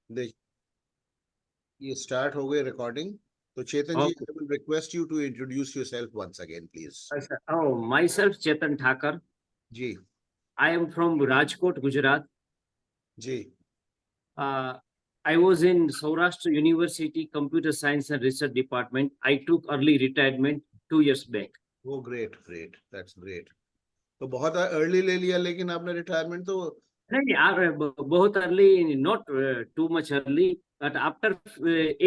देख, ये स्टार्ट हो गई रिकॉर्डिंग। तो Chetan ji, Okay. I will request you to introduce yourself once again please. Oh, myself Chetan Thakur. जी। I am from Rajkot, Gujarat. जी। Uh, I was in Saurashtra University Computer Science and Research Department. I took early retirement 2 years back. वो great great, that's great. तो बहुत early ले लिया लेकिन आपने retirement तो। बहुत early, not too much early, but after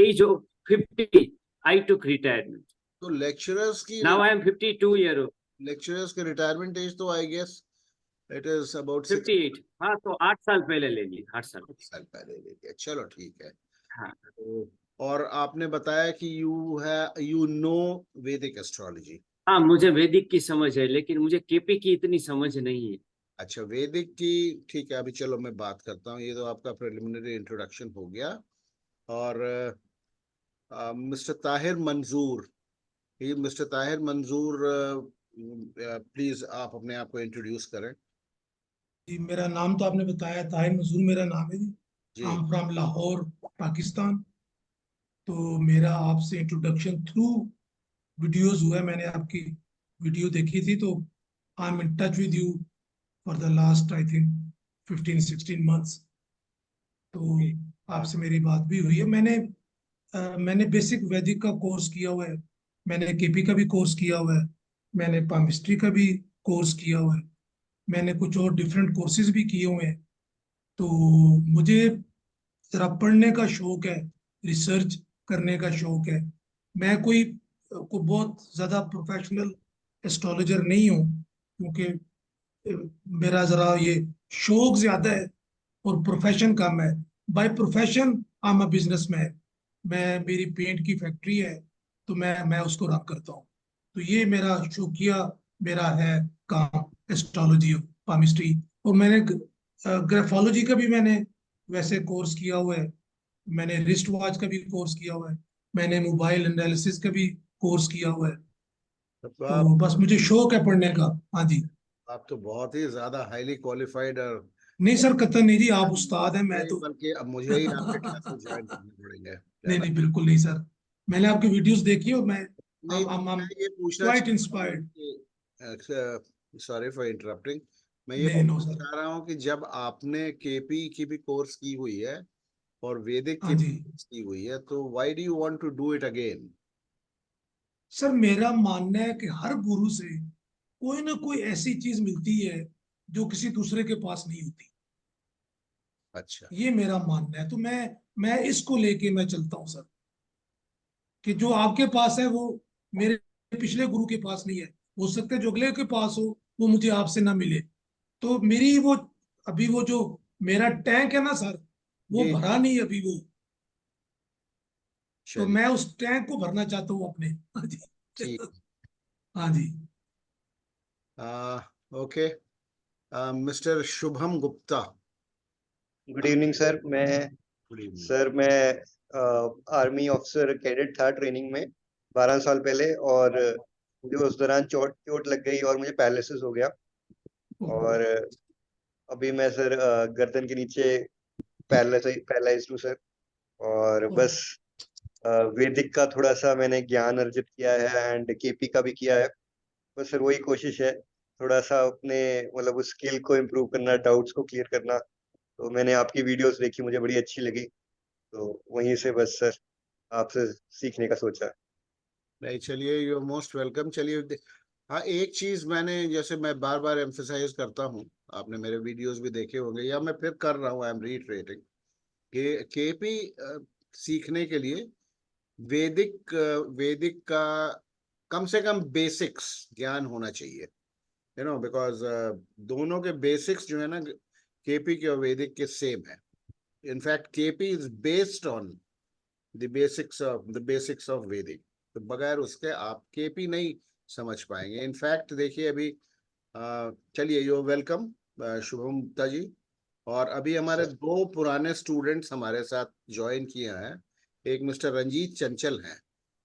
age of 50, I took retirement. तो लेक्चरर्स की Now I am 52-year-old. Lecturers के रिटायरमेंट एज तो I guess it is about 58. हाँ, तो 8 साल पहले ले ली, 8 साल। 6 साल पहले ले लिया, चलो ठीक है। हाँ तो और आपने बताया कि यू नो वैदिक एस्ट्रोलॉजी। हाँ, मुझे वैदिक की समझ है, लेकिन मुझे केपी की इतनी समझ नहीं है। अच्छा, वैदिक की ठीक है, अभी चलो मैं बात करता हूँ। ये तो आपका प्रिलिमिनरी इंट्रोडक्शन हो गया। और मिस्टर ताहिर मंजूर, ये मिस्टर ताहिर मंजूर, प्लीज आप अपने आप को इंट्रोड्यूस करें। जी, मेरा नाम तो आपने बताया, ताहिर मजूर मेरा नाम है जी। जी। I am from Lahore, Pakistan. तो मेरा आपसे इंट्रोडक्शन थ्रू वीडियोस हुआ है। मैंने आपकी वीडियो देखी थी, तो I am in touch with you for the last I think 15-16 months. तो जी। आपसे मेरी बात भी हुई है। मैंने बेसिक वैदिक का कोर्स किया हुआ है। मैंने केपी का भी कोर्स किया हुआ है। मैंने पामिस्ट्री का भी कोर्स किया हुआ है। मैंने कुछ और डिफरेंट कोर्सेज भी किए हुए हैं। तो मुझे जरा पढ़ने का शौक है, रिसर्च करने का शौक है। मैं को बहुत ज्यादा प्रोफेशनल एस्ट्रोलॉजर नहीं हूँ, क्योंकि मेरा जरा ये शौक ज्यादा है और प्रोफेशन कम है। By profession I am a businessman. मेरी पेंट की फैक्ट्री है, तो मैं उसको रन करता हूँ। तो ये मेरा शौकिया मेरा है काम, एस्ट्रोलॉजी और पामिस्ट्री। और मैंने ग्राफोलॉजी का भी मैंने वैसे कोर्स किया हुआ है। मैंने रिस्ट वॉच का भी कोर्स किया हुआ है। मैंने मोबाइल एनालिसिस का भी कोर्स किया हुआ है। तो तो बस मुझे शौक है पढ़ने का। हाँ जी। आप तो बहुत ही ज्यादा हाईली क्वालिफाइड और नहीं सर, कतई नहीं जी, आप उस्ताद हैं, मैं नहीं, तो बल्कि अब मुझे ही आपके क्लासेस ज्वाइन करने पड़ेंगे नहीं ज्यादा। नहीं, बिल्कुल नहीं सर। मैंने आपकी वीडियोस देखी और मैं नहीं, I'm मैं ये पूछना quite चाहता हूँ inspired। कि सॉरी फॉर इंटरप्टिंग। मैं ये नहीं, नो पूछना सर। चाह रहा हूँ कि जब आपने केपी की भी कोर्स की हुई है और वैदिक हाँ की भी जी। कोर्स की हुई है, तो why do you want to do it again? Sir, मेरा मानना है कि हर गुरु से कोई ना कोई ऐसी चीज मिलती है जो किसी दूसरे के पास नहीं होती। अच्छा। ये मेरा मानना है। तो मैं इसको लेके मैं चलता हूँ सर, कि जो आपके पास है वो मेरे पिछले गुरु के पास नहीं है। हो सकता है जो अगले के पास हो वो मुझे आपसे ना मिले। तो मेरी वो अभी वो जो मेरा टैंक है ना सर, वो जी। भरा नहीं अभी वो। तो चलिए मैं उस टैंक को भरना चाहता हूँ अपने। हाँ जी। ठीक। हाँ जी। Okay. Mister Shubham Gupta. Good evening sir. Good evening. मैं आर्मी ऑफिसर कैडेट था ट्रेनिंग में 12 साल पहले, और मुझे उस दौरान चोट चोट लग गई और मुझे पैरालिसिस हो गया। और अभी मैं सर गर्दन के नीचे पैरालाइज्ड हूँ सर। और बस वैदिक का थोड़ा सा मैंने ज्ञान अर्जित किया है एंड केपी का भी किया है। बस सर वही कोशिश है, थोड़ा सा अपने मतलब उस स्किल को इम्प्रूव करना, डाउट्स को क्लियर करना। तो मैंने आपकी वीडियोस देखी, मुझे बड़ी अच्छी लगी, तो वहीं से बस सर आपसे सीखने का सोचा। नहीं, चलिए, यू आर मोस्ट वेलकम। चलिए हाँ, एक चीज मैंने, जैसे मैं बार बार एम्फेसाइज करता हूँ, आपने मेरे वीडियोस भी देखे होंगे या मैं फिर कर रहा हूँ, आई एम रीइटरेटिंग कि केपी सीखने के लिए वैदिक का कम से कम बेसिक्स ज्ञान होना चाहिए, बिकॉज दोनों के बेसिक्स जो है ना, केपी के और वैदिक के सेम है। In fact KP is based on the basics of वैदिक। तो बगैर उसके आप केपी नहीं समझ पाएंगे। इनफैक्ट देखिए अभी, चलिए, यू वेलकम शुभम गुप्ता जी। और अभी हमारे सर दो पुराने स्टूडेंट्स हमारे साथ ज्वाइन किए हैं। एक मिस्टर रंजीत चंचल हैं।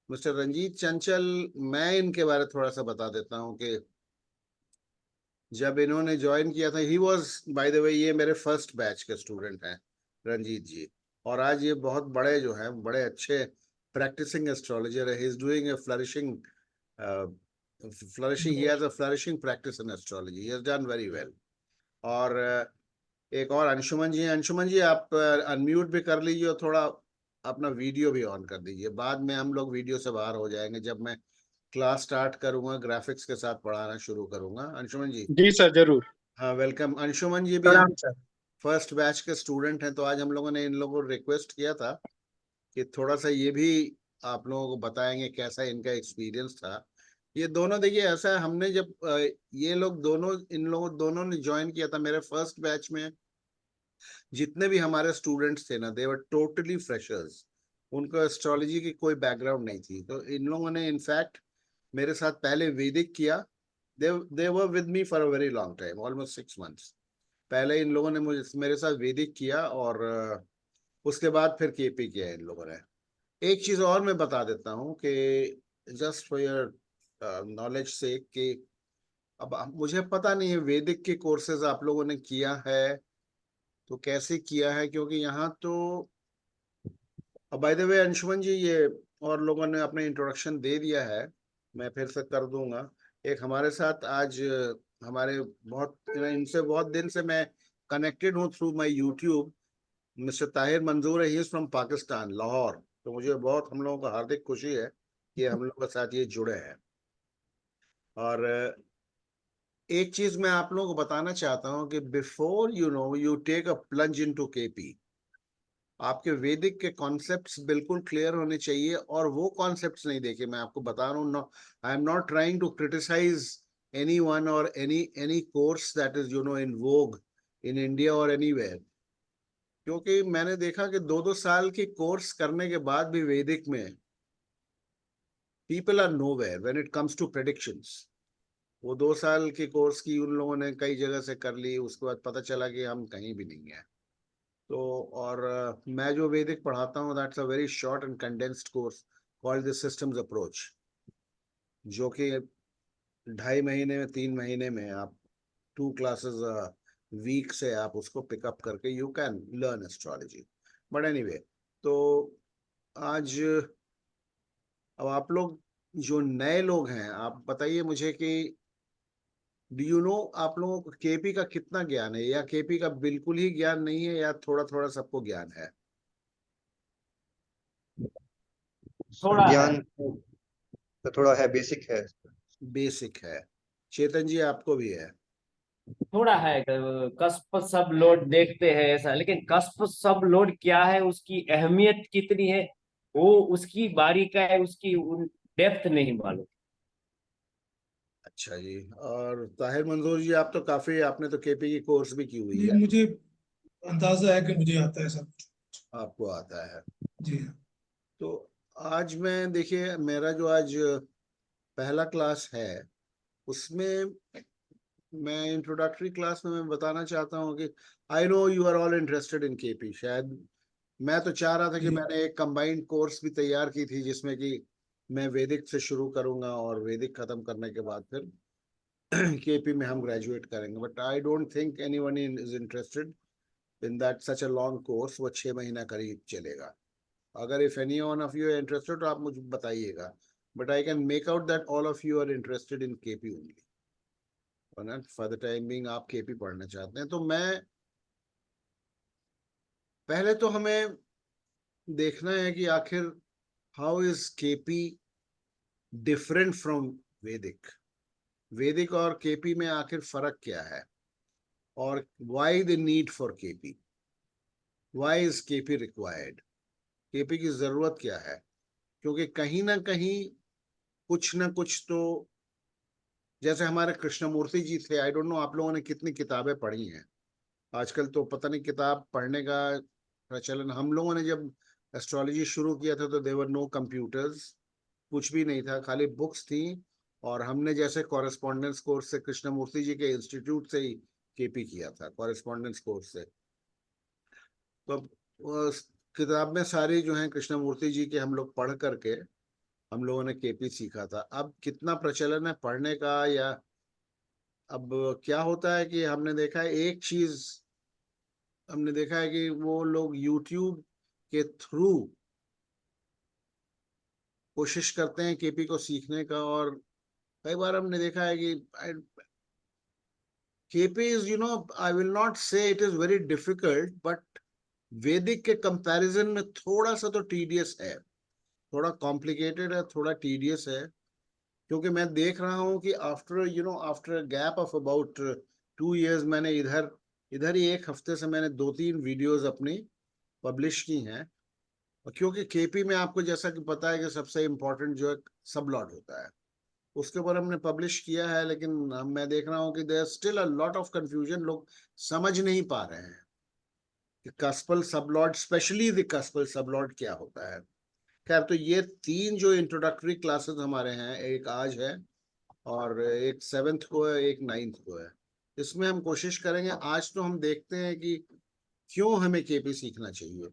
मिस्टर रंजीत चंचल, मैं इनके बारे थोड़ा सा बता देता हूँ कि जब इन्होंने ज्वाइन किया था, he was by the way, ये मेरे फर्स्ट बैच के स्टूडेंट हैं रंजीत जी। और आज ये बहुत बड़े जो हैं, बड़े अच्छे प्रैक्टिसिंग एस्ट्रोलॉजर है. He is doing a flourishing he has a flourishing practice in astrology. He has done very well. और एक और अंशुमन जी हैं. अंशुमन जी आप अनम्यूट भी कर लीजिए और थोड़ा अपना वीडियो भी ऑन कर दीजिए. बाद में हम लोग वीडियो से बाहर हो जाएंगे जब मैं क्लास स्टार्ट करूंगा, ग्राफिक्स के साथ पढ़ाना शुरू करूंगा. अंशुमन जी. जी सर, जरूर. हाँ, वेलकम. अंशुमन जी भी प्रणाम सर. फर्स्ट बैच के स्टूडेंट हैं, तो आज हम लोगों ने इन लोगों को रिक्वेस्ट किया था कि थोड़ा सा ये भी आप लोगों को बताएंगे कैसा इनका एक्सपीरियंस था. ये दोनों देखिए ऐसा है, हमने जब ये लोग दोनों, इन लोगों दोनों ने ज्वाइन किया था मेरे फर्स्ट बैच में. जितने भी हमारे स्टूडेंट्स थे ना, दे वर टोटली फ्रेशर्स. उनको एस्ट्रोलॉजी की कोई बैकग्राउंड नहीं थी. तो इन लोगों ने इनफैक्ट मेरे साथ पहले वैदिक किया. they were with me for a very long time, almost 6 months. पहले इन लोगों ने मेरे साथ वैदिक किया और उसके बाद फिर केपी किया इन लोगों ने. एक चीज और मैं बता देता हूँ कि जस्ट फॉर योर नॉलेज से, कि अब मुझे पता नहीं है वैदिक के कोर्सेज आप लोगों ने किया है तो कैसे किया है, क्योंकि यहाँ तो बाय द वे अंशुमन जी, ये और लोगों ने अपने इंट्रोडक्शन दे दिया है, मैं फिर से कर दूंगा. एक हमारे साथ आज हमारे बहुत, इनसे बहुत दिन से मैं कनेक्टेड हूँ through my YouTube. Mister Tahir मंजूर है. He is from Pakistan, Lahore. तो मुझे बहुत, हम लोगों को हार्दिक खुशी है कि हम लोग के साथ ये जुड़े हैं. और एक चीज मैं आप लोगों को बताना चाहता हूँ कि before you take a plunge into KP, आपके वैदिक के कॉन्सेप्ट्स बिल्कुल क्लियर होने चाहिए. और वो कॉन्सेप्ट्स नहीं देखे, मैं आपको बता रहा हूँ, I am not trying to criticize anyone or any course that is in vogue in India or anywhere. क्योंकि मैंने देखा कि 2-2 साल की कोर्स करने के बाद भी वैदिक में people are nowhere when it comes to predictions. वो 2 साल की कोर्स की उन लोगों ने कई जगह से कर ली, उसके बाद पता चला कि हम कहीं भी नहीं है. तो और मैं जो वैदिक पढ़ाता हूँ, that's a very short and condensed course called the systems approach, जो कि 2.5 महीने में, 3 महीने में आप 2 क्लासेस वीक से आप उसको पिकअप करके you can learn astrology. But anyway, तो आज अब आप लोग जो नए लोग हैं, आप बताइए मुझे कि डू यू नो आप लोगों को केपी का कितना ज्ञान है, या केपी का बिल्कुल ही ज्ञान नहीं है, या थोड़ा थोड़ा सबको ज्ञान है? थोड़ा है. ज्ञान तो थोड़ा है, बेसिक है. बेसिक है. चेतन जी आपको भी है? थोड़ा है. कस्प सब लोड देखते हैं ऐसा, लेकिन कस्प सब लोड क्या है, उसकी अहमियत कितनी है, वो उसकी बारीक है, उसकी डेप्थ नहीं मालूम. अच्छा जी. और ताहिर मंजूर जी, आप तो काफी, आपने तो केपी की कोर्स भी की हुई जी, है. मुझे अंदाजा है कि मुझे आता है सब. आपको आता है. जी. तो आज मैं, देखिए मेरा जो आज पहला क्लास है, उसमें मैं इंट्रोडक्टरी क्लास में मैं बताना चाहता हूँ कि I know you are all interested in KP. शायद मैं तो चाह रहा था कि जी. मैंने एक कंबाइंड कोर्स भी तैयार की थी, जिसमें कि मैं वैदिक से शुरू करूंगा और वैदिक खत्म करने के बाद फिर केपी में हम ग्रेजुएट करेंगे. But I don't think anyone is interested in that such a long course. वो 6 महीना करीब चलेगा. अगर if any one of you are interested तो आप मुझे बताइएगा. But I can make out that all of you are interested in KP only. For the time being आप केपी पढ़ना चाहते हैं. तो मैं पहले तो हमें देखना है कि आखिर how is KP different from वैदिक. वैदिक और केपी में आखिर फर्क क्या है, और why the need for KP, why is KP required, KP की जरूरत क्या है. क्योंकि कहीं ना कहीं कुछ ना कुछ तो, जैसे हमारे कृष्णमूर्ति जी थे, आई डोंट नो आप लोगों ने कितनी किताबें पढ़ी हैं. आजकल तो पता नहीं किताब पढ़ने का प्रचलन. हम लोगों ने जब एस्ट्रोलॉजी शुरू किया था तो देवर नो कंप्यूटर्स, कुछ भी नहीं था, खाली बुक्स थी. और हमने जैसे कॉरेस्पॉन्डेंस कोर्स से, कृष्णमूर्ति जी के इंस्टीट्यूट से ही केपी किया था, कॉरेस्पॉन्डेंस कोर्स से. तो उस किताब में सारी जो है कृष्णमूर्ति जी के हम लोग पढ़ करके हम लोगों ने केपी सीखा था. अब कितना प्रचलन है पढ़ने का, या अब क्या होता है कि हमने देखा है एक चीज, हमने देखा है कि वो लोग यूट्यूब के थ्रू कोशिश करते हैं केपी को सीखने का। और कई बार हमने देखा है कि KP is, you know, I will not say it is very difficult, but Vedic के कंपैरिजन में थोड़ा सा तो टीडियस है, थोड़ा कॉम्प्लिकेटेड है, थोड़ा टीडियस है। क्योंकि मैं देख रहा हूँ कि after gap of about 2 years मैंने इधर इधर ही एक हफ्ते से मैंने 2-3 वीडियोस अपनी पब्लिश की हैं। और क्योंकि केपी में आपको जैसा कि पता है कि सबसे इम्पोर्टेंट जो है सबलॉट होता है, उसके ऊपर हमने पब्लिश किया है। लेकिन मैं देख रहा हूँ कि there still a lot of confusion, लोग समझ नहीं पा रहे हैं कि कस्पल सबलॉट, स्पेशली द कस्पल सबलॉट क्या होता है। खैर, तो ये 3 जो इंट्रोडक्टरी क्लासेस हमारे हैं, एक आज है और एक 7th को है, एक 9th को है। इसमें हम कोशिश करेंगे, आज तो हम देखते हैं कि क्यों हमें केपी सीखना चाहिए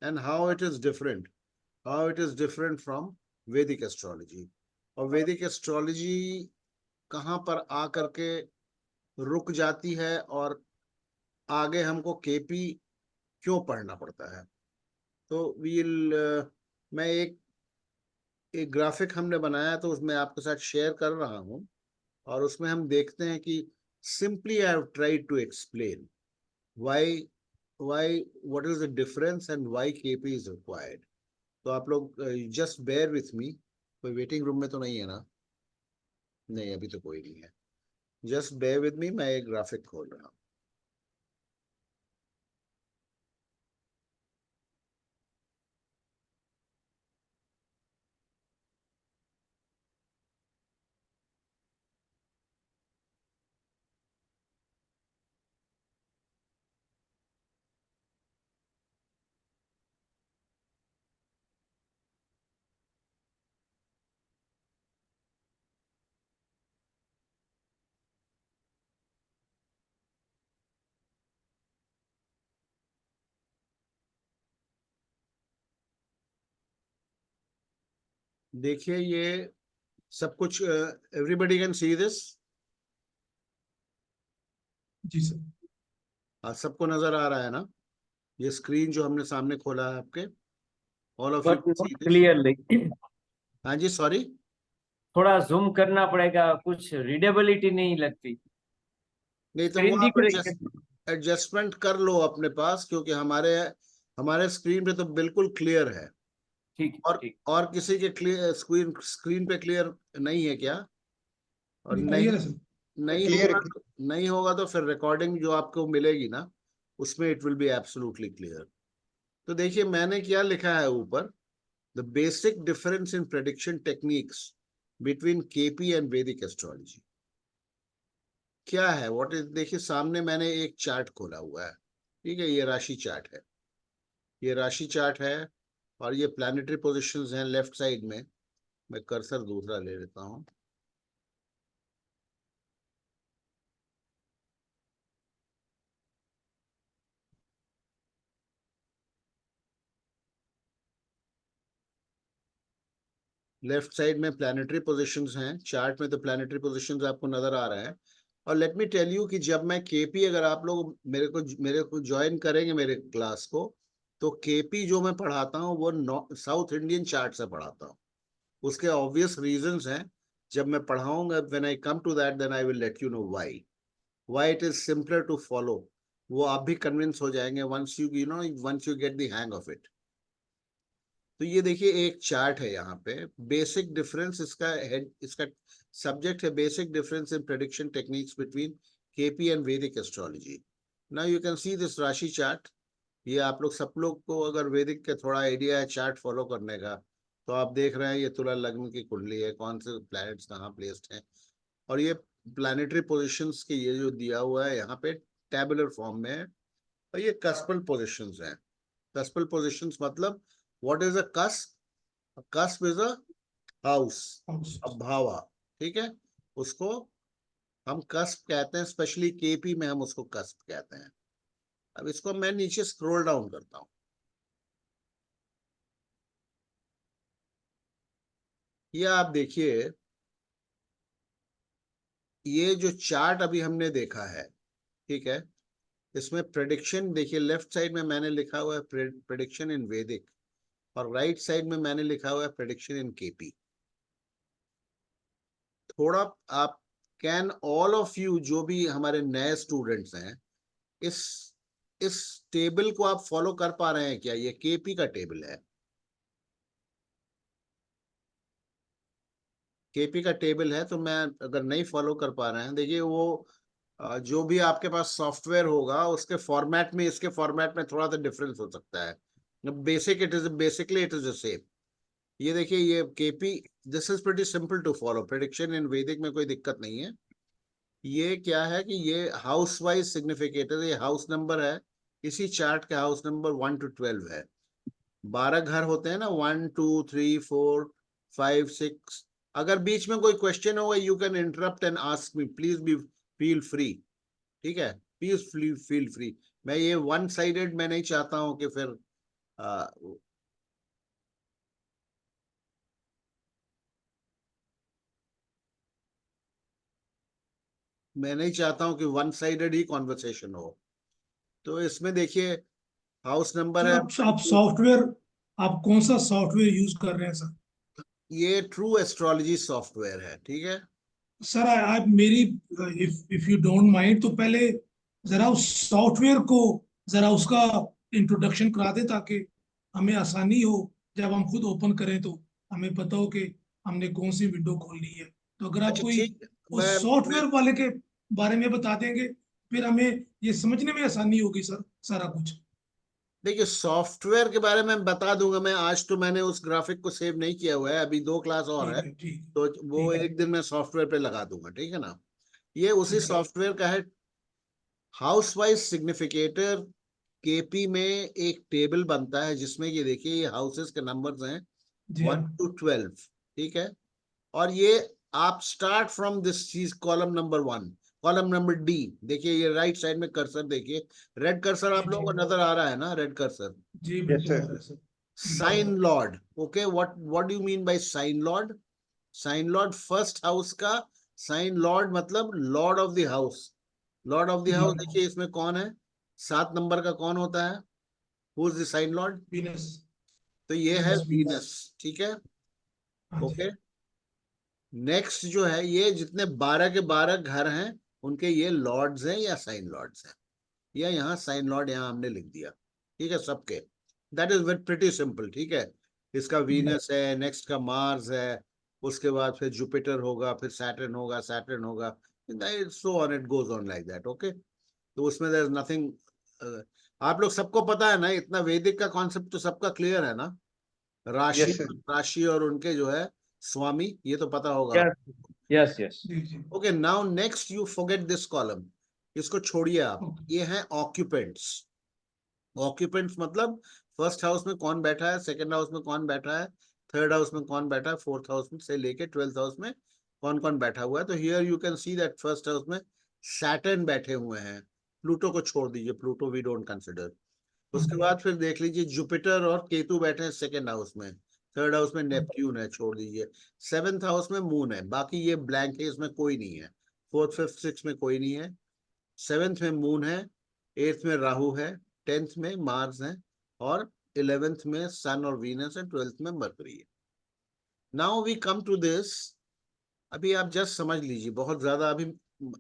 and how it is different from वैदिक एस्ट्रोलॉजी। और वैदिक एस्ट्रोलॉजी कहाँ पर आ करके रुक जाती है और आगे हमको केपी क्यों पढ़ना पड़ता है। तो मैं एक ग्राफिक हमने बनाया, तो उसमें आपके साथ शेयर कर रहा हूँ। और उसमें हम देखते हैं कि simply I have tried to explain why why what is the difference and why KP is required. तो आप लोग जस्ट बेयर विथ मी। कोई वेटिंग रूम में तो नहीं है ना? नहीं, अभी तो कोई नहीं है। जस्ट बेयर विथ मी, मैं एक ग्राफिक खोल रहा हूँ। देखिए, ये सब कुछ एवरीबडी कैन सी दिस। जी सर। सबको नजर आ रहा है ना? ये स्क्रीन जो हमने सामने खोला है आपके, all of you but can not see this. Clearly. हाँ जी, सॉरी। थोड़ा जूम करना पड़ेगा, कुछ रीडेबिलिटी नहीं लगती। नहीं तो वो स्क्रीन आप दिख रही है? एडजस्टमेंट कर लो अपने पास, क्योंकि हमारे हमारे स्क्रीन पे तो बिल्कुल क्लियर है। ठीक और ठीक। और किसी के क्लियर स्क्रीन पे क्लियर नहीं है क्या? और नहीं, नहीं, क्लियर है सर। नहीं क्लियर। होगा नहीं होगा तो फिर रिकॉर्डिंग जो आपको मिलेगी ना, उसमें it will be absolutely clear. तो देखिए, मैंने क्या लिखा है ऊपर, the basic difference in prediction techniques between KP and Vedic astrology क्या है, व्हाट इज। देखिए, सामने मैंने एक चार्ट खोला हुआ है, ठीक है? ये राशि चार्ट है, ये राशि चार्ट है। और ये प्लैनेटरी पोजीशंस हैं लेफ्ट साइड में। मैं कर्सर दूसरा ले लेता हूँ। लेफ्ट साइड में प्लैनेटरी पोजीशंस हैं चार्ट में, तो प्लैनेटरी पोजीशंस आपको नजर आ रहे हैं। और लेट मी टेल यू कि जब मैं केपी, अगर आप लोग मेरे को ज्वाइन करेंगे मेरे क्लास को, तो केपी जो मैं पढ़ाता हूँ वो साउथ इंडियन चार्ट से पढ़ाता हूँ। उसके ऑब्वियस रीजंस हैं। जब मैं पढ़ाऊंगा, when I come to that, then I will let you know why it is simpler to follow. वो आप भी कन्विंस हो जाएंगे once you get the hang of it. तो ये देखिए, एक चार्ट है यहाँ पे। बेसिक डिफरेंस, इसका सब्जेक्ट है basic difference in prediction techniques between KP and Vedic astrology. Now you can see this rashi chart. ये आप लोग सब लोग को अगर वैदिक का थोड़ा आइडिया है चार्ट फॉलो करने का, तो आप देख रहे हैं ये तुला लग्न की कुंडली है, कौन से प्लैनेट्स कहाँ प्लेस्ड हैं। और ये प्लैनेटरी पोजिशंस के ये जो दिया हुआ है यहाँ पे टेबुलर फॉर्म में है। और ये कस्पल पोजिशंस हैं। कस्पल पोजिशंस मतलब, what is a cusp? Cusp is a house, house. A bhava, ठीक है? उसको हम कस्प कहते हैं, स्पेशली केपी में हम उसको कस्प कहते हैं। अब इसको मैं नीचे स्क्रॉल डाउन करता हूँ। ये आप देखिए, ये जो चार्ट अभी हमने देखा है, ठीक है? इसमें प्रेडिक्शन देखिए, लेफ्ट साइड में मैंने लिखा हुआ है प्रेडिक्शन इन वैदिक, और राइट साइड में मैंने लिखा हुआ है प्रेडिक्शन इन केपी। थोड़ा आप कैन ऑल ऑफ यू, जो भी हमारे नए स्टूडेंट्स हैं, इस इस टेबल को आप फॉलो कर पा रहे हैं क्या? ये केपी का टेबल है, केपी का टेबल है। तो मैं अगर नहीं फॉलो कर पा रहे हैं, देखिए वो जो भी आपके पास सॉफ्टवेयर होगा उसके फॉर्मेट में इसके फॉर्मेट में थोड़ा सा डिफरेंस हो सकता है। Basically it is the same. ये देखिए, ये KP, this is pretty simple to follow. Prediction in Vedic में कोई दिक्कत नहीं है। ये क्या है कि ये हाउस वाइज सिग्निफिकेटर, ये हाउस नंबर है। इसी चार्ट के हाउस नंबर 1 to 12 है। 12 घर होते हैं ना, 1 2 3 4 5 6। अगर बीच में कोई क्वेश्चन होगा, you can interrupt and ask me, please be feel free. ठीक है, प्लीज फील फ्री। मैं ये वन साइडेड मैं नहीं चाहता हूं कि फिर मैं नहीं चाहता हूं कि वन साइडेड ही कॉन्वर्सेशन हो। तो इसमें देखिए हाउस नंबर सर है आप सॉफ्टवेयर, आप कौन सा सॉफ्टवेयर यूज कर रहे हैं सर? ये ट्रू एस्ट्रोलॉजी सॉफ्टवेयर है। ठीक है, सर आप मेरी, इफ यू डोंट माइंड, तो पहले जरा उस सॉफ्टवेयर को जरा उसका इंट्रोडक्शन करा दे, ताकि हमें आसानी हो जब हम खुद ओपन करें तो हमें पता हो कि हमने कौन सी विंडो खोलनी है। तो अगर आप अच्छा कोई ठीक। उस मैं सॉफ्टवेयर वाले के बारे में बता देंगे, फिर हमें ये समझने में आसानी होगी सर, सारा कुछ। देखिए, सॉफ्टवेयर के बारे में बता दूंगा मैं। आज तो मैंने उस ग्राफिक को सेव नहीं किया हुआ है, अभी 2 क्लास और है, ठीक है, ठीक है, तो वो ठीक है। एक दिन मैं सॉफ्टवेयर पे लगा दूंगा। ठीक है ना, ये उसी ठीक है। सॉफ्टवेयर का है। हाउस वाइज सिग्निफिकेटर केपी में एक टेबल बनता है जिसमें ये देखिए, ये हाउसेस के नंबर्स हैं जी 1 हाँ। to 12। ठीक है, और ये आप स्टार्ट फ्रॉम दिस चीज, column number 1, column number D. देखिए ये राइट साइड में कर्सर देखिए, रेड कर्सर जी आप जी लोगों को नजर आ रहा है ना, रेड कर्सर। जी, यस बिल्कुल आ सर। रहा है सर। बिल्कुल आ साइन रहा lord, okay, what do you mean by sign lord? Sign lord first house का साइन लॉर्ड, मतलब lord of the house. Lord of the है। जी हाउस हाँ। देखिए इसमें कौन है, 7 नंबर का कौन होता है? Who is the sign lord? Venus. तो ये है वीनस, वीनस। वीनस। ठीक है, हाँ ओके। जी। नेक्स्ट जो है, ये जितने 12 के 12 घर हैं उनके ये लॉर्ड्स हैं या साइन लॉर्ड्स हैं, या यहाँ साइन लॉर्ड यहाँ हमने लिख दिया। ठीक है, सबके। That is very pretty simple. ठीक है, इसका जी। वीनस है, नेक्स्ट का मार्स है, उसके बाद फिर जुपिटर होगा, फिर सैटर्न होगा, सैटर्न होगा, so on, it goes on like that. Okay, तो उसमें देयर इज नथिंग। आप लोग सबको पता है ना, इतना वैदिक का कॉन्सेप्ट तो सबका क्लियर है ना। राशि, यस सर। राशि और उनके जो है स्वामी, ये तो पता होगा आप। Yes yes yes. जी जी। Okay, now next you forget this column, इसको छोड़िए आप। ओके। ये है ऑक्यूपेंट्स। ऑक्यूपेंट्स मतलब फर्स्ट हाउस में कौन बैठा है, सेकंड हाउस में कौन बैठा है, थर्ड हाउस में कौन बैठा है, फोर्थ हाउस में से लेके 12th हाउस में कौन कौन बैठा हुआ है। तो here you can see that first house में सैटर्न बैठे हुए हैं। प्लूटो को छोड़ दीजिए, प्लूटो वी डोंट कंसिडर। उसके बाद फिर देख लीजिए जुपिटर और केतु बैठे हैं सेकंड हाउस में। थर्ड हाउस में नेपट्यून है, छोड़ दीजिए। सेवेंथ हाउस में मून है, बाकी ये ब्लैंक है, इसमें कोई नहीं है। फोर्थ फिफ्थ सिक्स में कोई नहीं है। सेवेंथ में मून है, एट्थ में राहु है, टेंथ में मार्स है, और 11th में सन और वीनस है, 12th में मरकरी है। Now we come to this. अभी आप जस्ट समझ लीजिए, बहुत ज्यादा अभी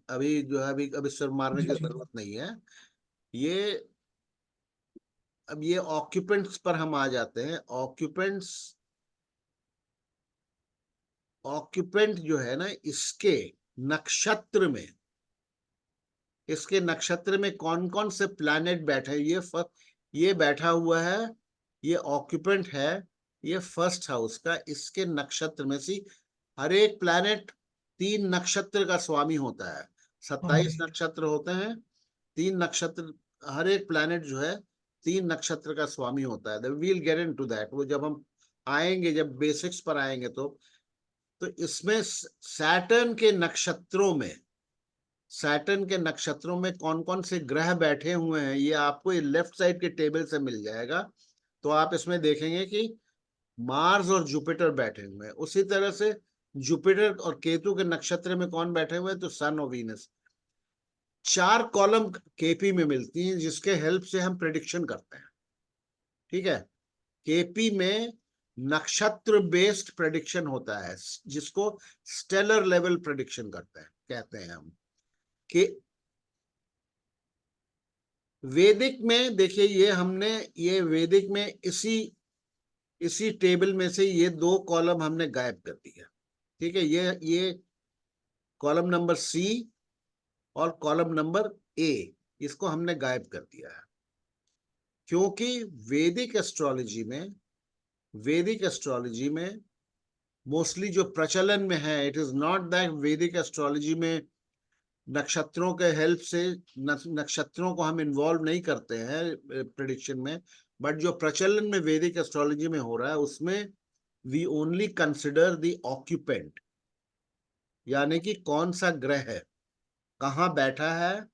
अभी जो है अभी सर मारने जी की जी। जरूरत नहीं है। ये अब ये ऑक्यूपेंट्स पर हम आ जाते हैं। ऑक्यूपेंट्स, ऑक्यूपेंट जो है ना, इसके नक्षत्र में, इसके नक्षत्र में कौन कौन से प्लैनेट बैठे हैं, ये बैठा हुआ है, ये ऑक्यूपेंट है, ये फर्स्ट हाउस का। इसके नक्षत्र में से हर एक प्लैनेट 3 नक्षत्र का स्वामी होता है। हाँ 27 जी। नक्षत्र होते हैं, 3 नक्षत्र, हर एक प्लैनेट जो है 3 नक्षत्र का स्वामी होता है। वील गेट इनटू दैट, वो जब हम आएंगे, जब बेसिक्स पर आएंगे तो इसमें सैटर्न के नक्षत्रों में, सैटर्न के नक्षत्रों में कौन कौन से ग्रह बैठे हुए हैं, ये आपको लेफ्ट साइड के टेबल से मिल जाएगा। तो आप इसमें देखेंगे कि मार्स और जुपिटर बैठे हुए हैं। उसी तरह से जुपिटर और केतु के नक्षत्र में कौन बैठे हुए हैं, तो सन और वीनस। 4 कॉलम केपी में मिलती हैं जिसके हेल्प से हम प्रेडिक्शन करते हैं। ठीक है, केपी में नक्षत्र बेस्ड प्रेडिक्शन होता है जिसको स्टेलर लेवल प्रेडिक्शन करते हैं कहते हैं हम। कि वैदिक में देखिए, ये हमने ये वैदिक में इसी टेबल में से ये 2 कॉलम हमने गायब कर दिया। ठीक है, ये कॉलम नंबर सी और कॉलम नंबर ए, इसको हमने गायब कर दिया है। क्योंकि वैदिक एस्ट्रोलॉजी में मोस्टली जो प्रचलन में है, इट इज नॉट दैट वैदिक एस्ट्रोलॉजी में नक्षत्रों के हेल्प से नक्षत्रों को हम इन्वॉल्व नहीं करते हैं प्रेडिक्शन में, बट जो प्रचलन में वैदिक एस्ट्रोलॉजी में हो रहा है उसमें we only consider the occupant, यानी कि कौन सा ग्रह है, कहाँ बैठा है,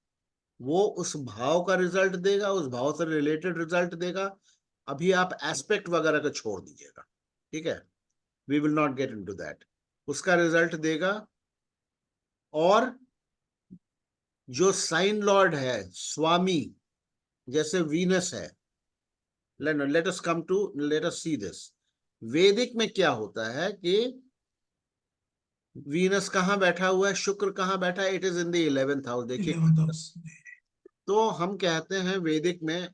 वो उस भाव का रिजल्ट देगा, उस भाव से रिलेटेड रिजल्ट देगा। अभी आप एस्पेक्ट वगैरह को छोड़ दीजिएगा, ठीक है, we will not get into that, उसका रिजल्ट देगा। और जो साइन लॉर्ड है, स्वामी, जैसे वीनस है, लेट अस सी दिस। वैदिक में क्या होता है कि वीनस कहाँ बैठा हुआ है, शुक्र कहाँ बैठा है, it is in the 11th house. देखिए, 11th हाउस। तो हम कहते हैं वैदिक में,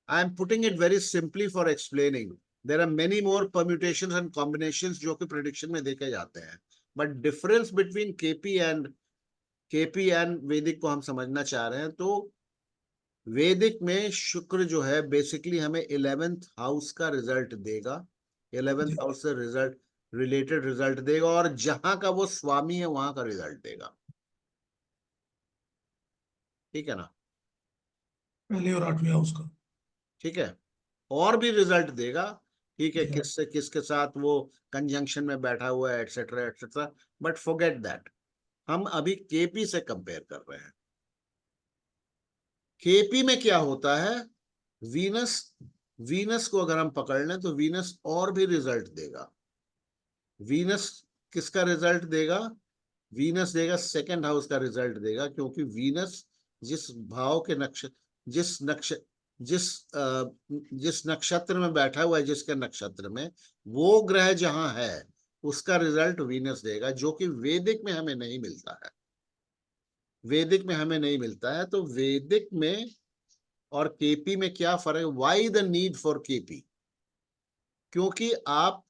I am putting it very simply for explaining, there are many more permutations and combinations जो कि प्रेडिक्शन में देखे जाते हैं, but difference between KP and Vedic को हम समझना चाह रहे हैं। तो वैदिक में शुक्र जो है बेसिकली हमें 11th हाउस का रिजल्ट देगा, 11th हाउस से रिलेटेड रिजल्ट देगा, और जहां का वो स्वामी है वहां का रिजल्ट देगा। ठीक है ना, पहले और 8वें हाउस का। ठीक है, और भी रिजल्ट देगा। ठीक है, जी। किससे किसके साथ वो कंजंक्शन में बैठा हुआ है, etcetera etcetera, but forget that, हम अभी केपी से कंपेयर कर रहे हैं। केपी में क्या होता है, वीनस वीनस को अगर हम पकड़ लें तो वीनस और भी रिजल्ट देगा। वीनस किसका रिजल्ट देगा, वीनस देगा 2nd हाउस का रिजल्ट देगा, क्योंकि वीनस जिस भाव के जिस नक्षत्र में बैठा हुआ है, जिसके नक्षत्र में वो ग्रह जहां है उसका रिजल्ट वीनस देगा, जो कि वैदिक में हमें नहीं मिलता है। वैदिक में हमें नहीं मिलता है। तो वैदिक में और केपी में क्या फर्क है, why the need for KP? क्योंकि आप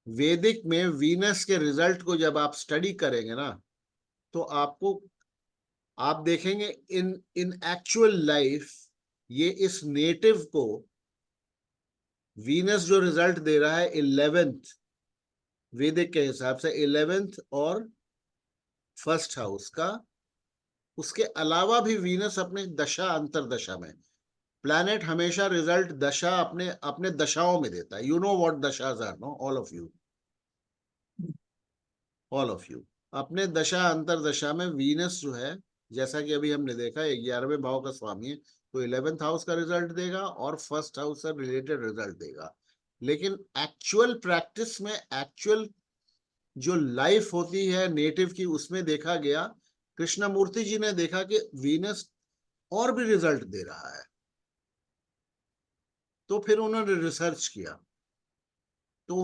वैदिक में वीनस के रिजल्ट को जब आप स्टडी करेंगे ना, तो आप देखेंगे इन एक्चुअल लाइफ, ये इस नेटिव को वीनस जो रिजल्ट दे रहा है 11th, वैदिक के हिसाब से 11th और 1st हाउस का, उसके अलावा भी वीनस अपने दशा अंतरदशा में, प्लैनेट हमेशा रिजल्ट दशा अपने अपने दशाओं में देता है। You know what dashas are, no all of you अपने दशा अंतरदशा में वीनस जो है, जैसा कि अभी हमने देखा 11वें भाव का स्वामी है, तो 11th हाउस का रिजल्ट देगा और 1st हाउस से रिलेटेड रिजल्ट देगा। लेकिन एक्चुअल प्रैक्टिस में, एक्चुअल जो लाइफ होती है नेटिव की, उसमें देखा गया, कृष्णमूर्ति जी ने देखा कि वीनस और भी रिजल्ट दे रहा है। तो फिर उन्होंने रिसर्च किया, तो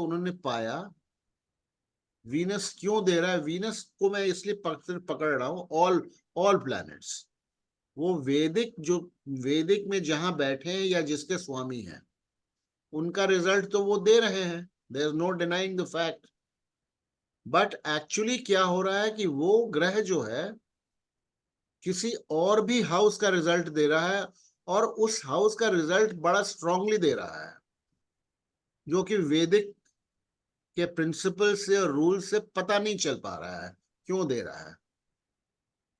उन्होंने पाया वीनस क्यों दे रहा है। वीनस को मैं इसलिए पकड़ रहा हूं, ऑल प्लैनेट्स, वो वैदिक में जहां बैठे हैं या जिसके स्वामी हैं, उनका रिजल्ट तो वो दे रहे हैं, there is no denying the fact. But actually क्या हो रहा है कि वो ग्रह जो है किसी और भी हाउस का रिजल्ट दे रहा है, और उस हाउस का रिजल्ट बड़ा स्ट्रांगली दे रहा है, जो कि वैदिक के प्रिंसिपल से और रूल से पता नहीं चल पा रहा है क्यों दे रहा है।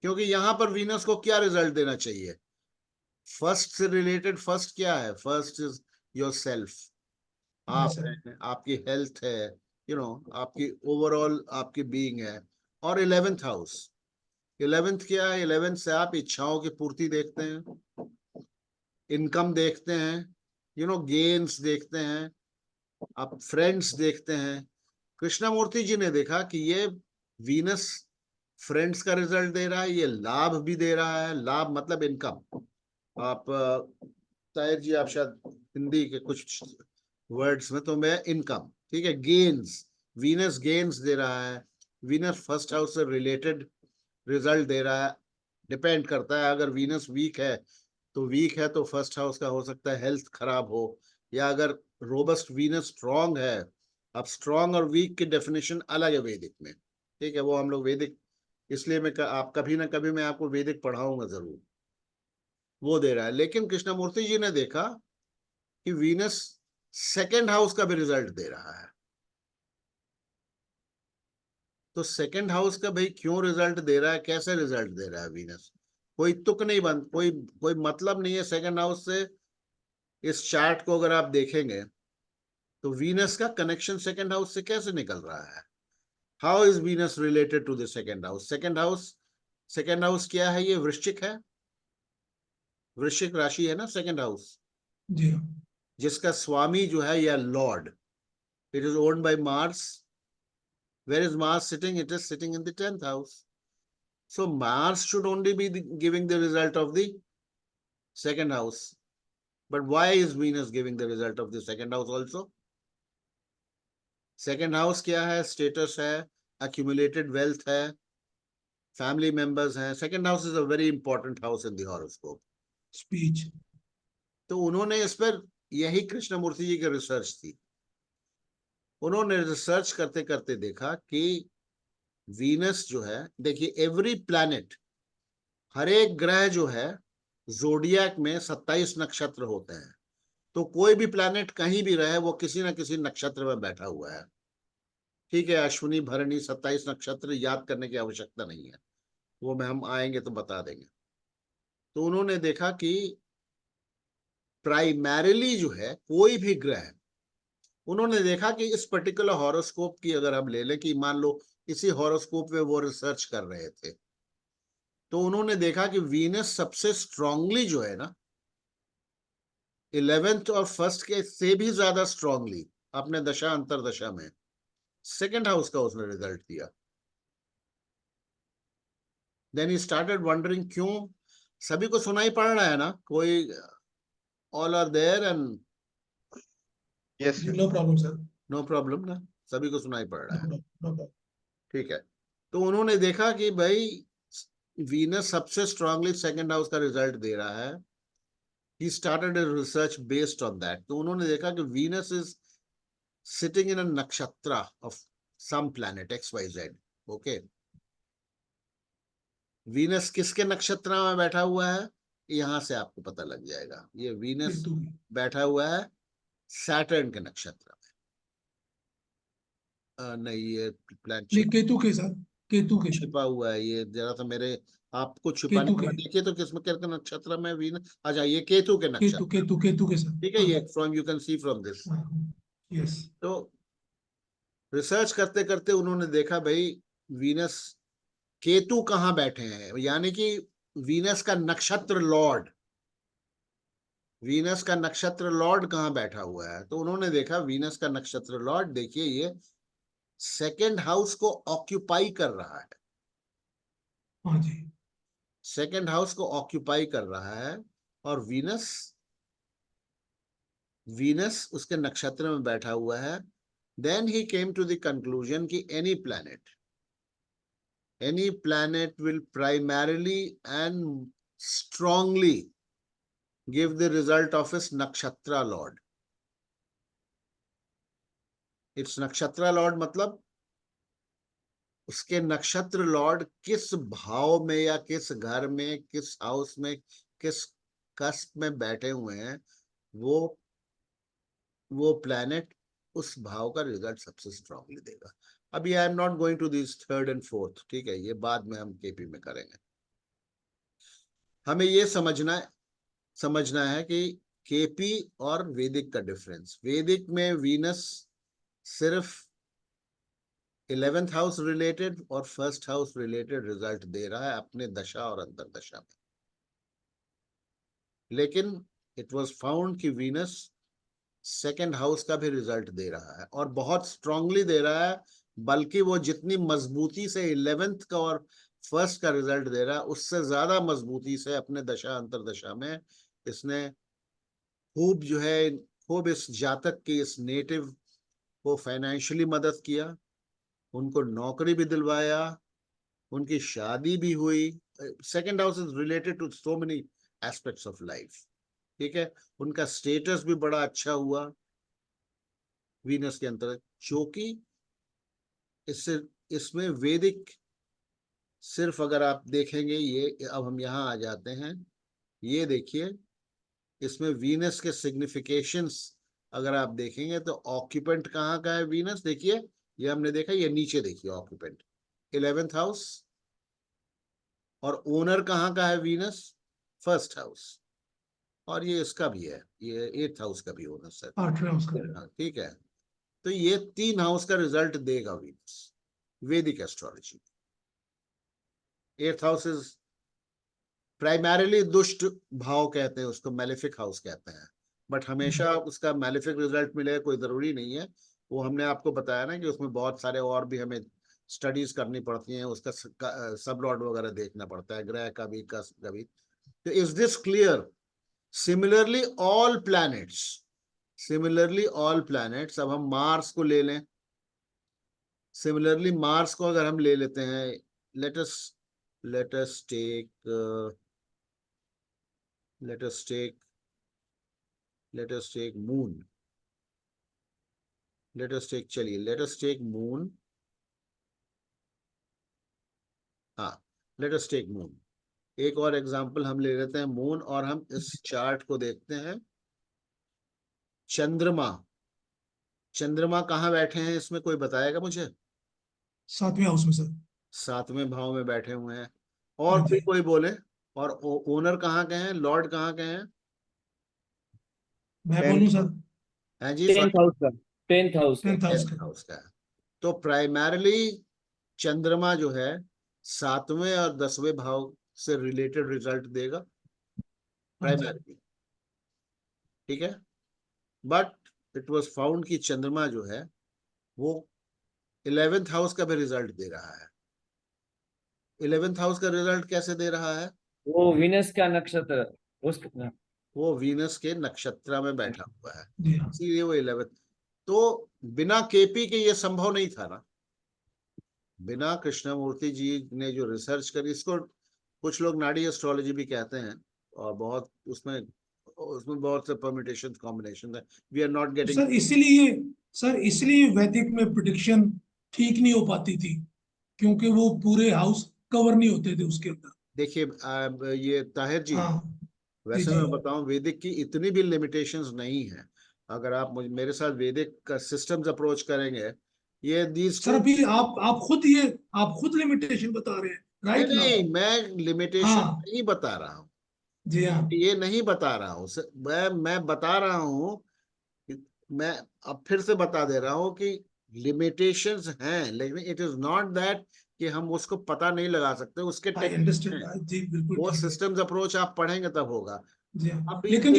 क्योंकि यहां पर वीनस को क्या रिजल्ट देना चाहिए, फर्स्ट से रिलेटेड, फर्स्ट क्या है, फर्स्ट इज योर सेल्फ, आप हैं, आपकी हेल्थ है, आपकी ओवरऑल आपकी बीइंग है। और 11th हाउस, 11th क्या है, 11th से आप इच्छाओं की पूर्ति देखते हैं, इनकम देखते हैं, गेन्स देखते हैं, आप फ्रेंड्स देखते हैं। कृष्णमूर्ति जी ने देखा कि ये वीनस फ्रेंड्स का रिजल्ट दे रहा है, ये लाभ भी दे रहा है। लाभ मतलब इनकम। आप ताहिर जी, आप शायद हिंदी के कुछ वर्ड्स में, तो मैं इनकम, ठीक है। गेन्स, वीनस गेन्स दे रहा है। वीनस फर्स्ट हाउस से रिलेटेड रिजल्ट दे रहा है। डिपेंड करता है, अगर वीनस वीक है तो फर्स्ट हाउस का हो सकता है हेल्थ खराब हो, या अगर रोबस्ट वीनस स्ट्रांग है। अब स्ट्रांग और वीक की डेफिनेशन अलग है वैदिक में, ठीक है। वो हम लोग वैदिक, इसलिए मैं आप कभी ना कभी मैं आपको वैदिक पढ़ाऊंगा जरूर। वो दे रहा है। लेकिन कृष्णमूर्ति जी ने देखा कि वीनस सेकेंड हाउस का भी रिजल्ट दे रहा है। तो सेकेंड हाउस का भाई क्यों रिजल्ट दे रहा है, कैसे रिजल्ट दे रहा है वीनस, कोई तुक नहीं बन, कोई कोई मतलब नहीं है सेकेंड हाउस से। इस चार्ट को अगर आप देखेंगे तो वीनस का कनेक्शन सेकेंड हाउस से कैसे निकल रहा है। How is Venus related to the second house. Second house क्या है, ये वृश्चिक है, वृश्चिक राशि है ना सेकेंड हाउस, जी हाँ। जिसका स्वामी जो है या lord, it is owned by Mars. Where is Mars sitting, it is sitting in the 10th house. So Mars should only be giving the result of the second house. But why is Venus giving the result of the second house also? Second house क्या है, status है, accumulated wealth है, family members हैं। Second house is a very important house in the horoscope. Speech. तो उन्होंने इस पर, यही कृष्णमूर्ति जी की रिसर्च थी। उन्होंने रिसर्च करते करते देखा कि वीनस जो है, देखिए एवरी प्लैनेट, हर एक ग्रह जो है, जोडियाक में 27 नक्षत्र होते हैं। तो कोई भी प्लैनेट कहीं भी रहे, वो किसी ना किसी नक्षत्र में बैठा हुआ है, ठीक है। अश्विनी भरणी 27 नक्षत्र याद करने की आवश्यकता नहीं है, वो में हम आएंगे तो बता देंगे। तो उन्होंने देखा कि प्राइमरीली जो है कोई भी ग्रह, उन्होंने देखा कि इस पर्टिकुलर हॉरोस्कोप की अगर हम ले लें, कि मान लो इसी हॉरोस्कोप में वो रिसर्च कर रहे थे, तो उन्होंने देखा कि वीनस सबसे स्ट्रांगली जो है ना, 11th और फर्स्ट के से भी ज्यादा स्ट्रांगली अपने दशा अंतरदशा में सेकेंड हाउस का उसने रिजल्ट दिया। देन ही स्टार्टेड वंडरिंग, क्यों। सभी को सुनाई पड़ रहा है ना, कोई, all are there and yes जी no problem sir. No problem ना, सभी को सुनाई पड़ रहा नो है, प्रॉब्लम, नो प्रॉब्लम। ठीक है। तो उन्होंने देखा कि भाई वीनस सबसे स्ट्रांगली सेकेंड हाउस का रिजल्ट दे रहा है। He started research based on that. तो उन्होंने देखा कि Venus is sitting in a nakshatra of some planet XYZ, okay. Venus किसके नक्षत्र में बैठा हुआ है, यहां से आपको पता लग जाएगा। ये वीनस केतु। बैठा हुआ है सैटर्न के नक्षत्र में। नहीं, ये प्लान नहीं, केतु के साथ, केतु के, छिपा हुआ है, ये जरा सा मेरे आपको छुपाने केतु के के, बाद देखिए तो किसमें क्या नक्षत्र में वीनस। अच्छा, ये केतु के केतु नक्षत्र, केतु केतु के साथ, ठीक है। हाँ। ये from, you can C from this. Yes. तो रिसर्च करते करते उन्होंने देखा भाई वीनस, केतु कहाँ बैठे हैं, यानी कि वीनस का नक्षत्र लॉर्ड, वीनस का नक्षत्र लॉर्ड कहाँ बैठा हुआ है। तो उन्होंने देखा वीनस का नक्षत्र लॉर्ड, देखिए ये सेकेंड हाउस को ऑक्यूपाई कर रहा है, हाँ जी। सेकेंड हाउस को ऑक्यूपाई कर रहा है। और वीनस, वीनस उसके नक्षत्र में बैठा हुआ है। Then he came to the conclusion कि any planet will primarily and strongly give the result of its nakshatra lord. Its nakshatra lord मतलब उसके नक्षत्र लॉर्ड किस भाव में या किस घर में, किस हाउस में, किस कस्प में बैठे हुए हैं, वो प्लैनेट उस भाव का रिजल्ट सबसे स्ट्रांगली देगा। अभी I am not going to this third and fourth, ठीक है, ये बाद में हम केपी में करेंगे। हमें ये समझना है कि केपी और वैदिक का डिफरेंस। वैदिक में वीनस सिर्फ 11th हाउस रिलेटेड और फर्स्ट हाउस रिलेटेड रिजल्ट दे रहा है अपने दशा और अंतरदशा में। लेकिन इट वाज फाउंड कि वीनस सेकेंड हाउस का भी रिजल्ट दे रहा है, और बहुत स्ट्रांगली दे रहा है। बल्कि वो जितनी मजबूती से 11th का और फर्स्ट का रिजल्ट दे रहा है, उससे ज्यादा मजबूती से अपने दशा अंतर दशा में इसने खूब जो है, खूब इस जातक की, इस नेटिव को फाइनेंशियली मदद किया, उनको नौकरी भी दिलवाया, उनकी शादी भी हुई। Second house is related to so many aspects of life, ठीक है। उनका स्टेटस भी बड़ा अच्छा हुआ वीनस के अंतर्गत, जो कि इससे इसमें वैदिक, सिर्फ अगर आप देखेंगे ये, अब हम यहाँ आ जाते हैं, ये देखिए इसमें वीनस के सिग्निफिकेशंस अगर आप देखेंगे तो ऑक्यूपेंट कहाँ का है वीनस, देखिए ये हमने देखा, ये नीचे देखिए ऑक्यूपेंट 11th हाउस, और ओनर कहाँ का है वीनस, फर्स्ट हाउस, और ये इसका भी है, ये 8th हाउस का भी ओनर सर, 8वें हाउस का। हाँ ठीक है। तो ये 3 हाउस का रिजल्ट देगा वीनस वैदिक astrology. 8th house is primarily दुष्ट भाव कहते हैं उसको, मैलेफिक हाउस कहते हैं, बट हमेशा उसका मैलेफिक रिजल्ट मिले कोई जरूरी नहीं है। वो हमने आपको बताया ना कि उसमें बहुत सारे और भी हमें स्टडीज करनी पड़ती हैं, उसका सब लॉर्ड वगैरह देखना पड़ता है, ग्रह का भी, का भी। तो is this clear? Similarly all planets, similarly all planets, अब हम मार्स को ले लें, सिमिलरली मार्स को अगर हम ले लेते हैं, let us let us take let us take let us take moon, let us take, चलिए let us take moon, हाँ let us take moon, एक और एग्जांपल हम ले लेते हैं मून, और हम इस चार्ट को देखते हैं। चंद्रमा, चंद्रमा कहाँ बैठे हैं इसमें कोई बताएगा मुझे? 7वें हाउस में सर। 7वें भाव में बैठे हुए हैं, हाँ और जी। कोई बोले, और ओनर कहाँ के हैं, लॉर्ड कहाँ के हैं? मैं बोलूं सर? हैं जी, 10th हाउस का, 10th हाउस का। 10th हाउस 10th का। हाउस का है। तो प्राइमरीली चंद्रमा जो है 7वें और 10वें भाव से रिलेटेड रिजल्ट देगा हाँ जी। प्राइमरीली, ठीक है। बट इट वाज फाउंड कि चंद्रमा जो है वो 11th हाउस का भी रिजल्ट दे रहा है। 11th हाउस का रिजल्ट कैसे दे रहा है? वो विनस का नक्षत्र, उसका। वो वीनस के नक्षत्र में बैठा हुआ है, जी हाँ। इसीलिए वो 11th। तो बिना केपी के ये संभव नहीं था ना, बिना कृष्णमूर्ति जी ने जो रिसर्च करी, इसको कुछ लोग नाड़ी एस्ट्रोलॉजी भी कहते हैं, और बहुत उसमें उसमें बहुत से परम्यूटेशन कॉम्बिनेशन है, वी आर नॉट तो गेटिंग। सर इसलिए वैदिक में प्रिडिक्शन ठीक नहीं हो पाती थी, क्योंकि वो पूरे हाउस कवर नहीं होते थे उसके अंदर। देखिए ये ताहिर जी, हाँ जी वैसे जी। मैं बताऊं वैदिक की इतनी भी लिमिटेशंस नहीं है। अगर आप मेरे साथ वैदिक का सिस्टम्स अप्रोच करेंगे, ये दीज सर टू, अभी आप खुद लिमिटेशन बता रहे हैं नहीं राइट नाउ। नहीं, मैं लिमिटेशन हाँ नहीं बता रहा हूँ, जी हाँ। ये नहीं बता रहा हूँ, मैं बता रहा हूँ मैं अब फिर से बता दे रहा हूँ कि लिमिटेशंस हैं, लेकिन इट इज नॉट दैट कि हम उसको पता नहीं लगा सकते, उसके आई टेक्निक्स हैं। अंडरस्टैंड जी, बिल्कुल वो ठीक है। सिस्टम्स अप्रोच आप पढ़ेंगे तब होगा। जी हाँ, अभी लेकिन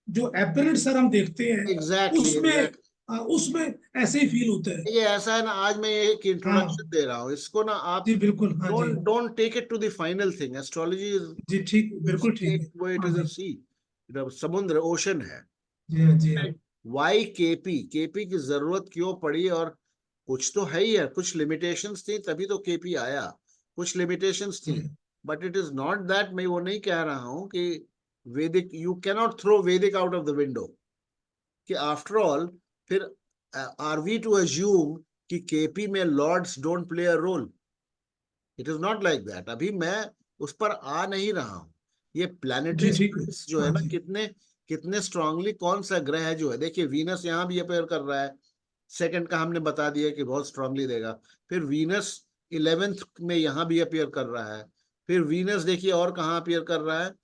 जो एपरेंट सर हम देखते हैं एग्जैक्टली उसमें एग्जैक्टली, उसमें ऐसे ही फील होता है। ये ऐसा है ना, आज मैं एक हाँ इंट्रोडक्शन दे रहा हूँ इसको ना, आप जी बिल्कुल। हाँ जी। Don't take it to the final thing. Astrology जी ठीक, बिल्कुल ठीक एक है। वो, इट हाँ इज अ जी। सी, समुद्र, ओशन है। जी हाँ जी हाँ। वाई केपी, केपी की जरूरत क्यों पड़ी? और कुछ तो है ही है, कुछ लिमिटेशंस थी तभी तो केपी आया, कुछ लिमिटेशंस थी। जी but it is not that, मैं वो नहीं कह रहा हूं कि Vedic, you cannot throw Vedic out of the window, कि आफ्टर ऑल फिर आर वी टू अज्यूम कि केपी में lords don't play a role? It is not like that. अभी मैं उस पर आ नहीं रहा हूं। ये जी प्लानिटरी ठीक है। स्पेस जो है हाँ ना, जी। कितने कितने स्ट्रांगली कौन सा ग्रह है जो है, देखिए वीनस यहाँ भी अपेयर कर रहा है, सेकंड का हमने बता दिया कि बहुत स्ट्रांगली देगा। फिर वीनस 11th में यहाँ भी अपेयर कर रहा है। फिर वीनस देखिए और कहाँ अपेयर कर रहा है,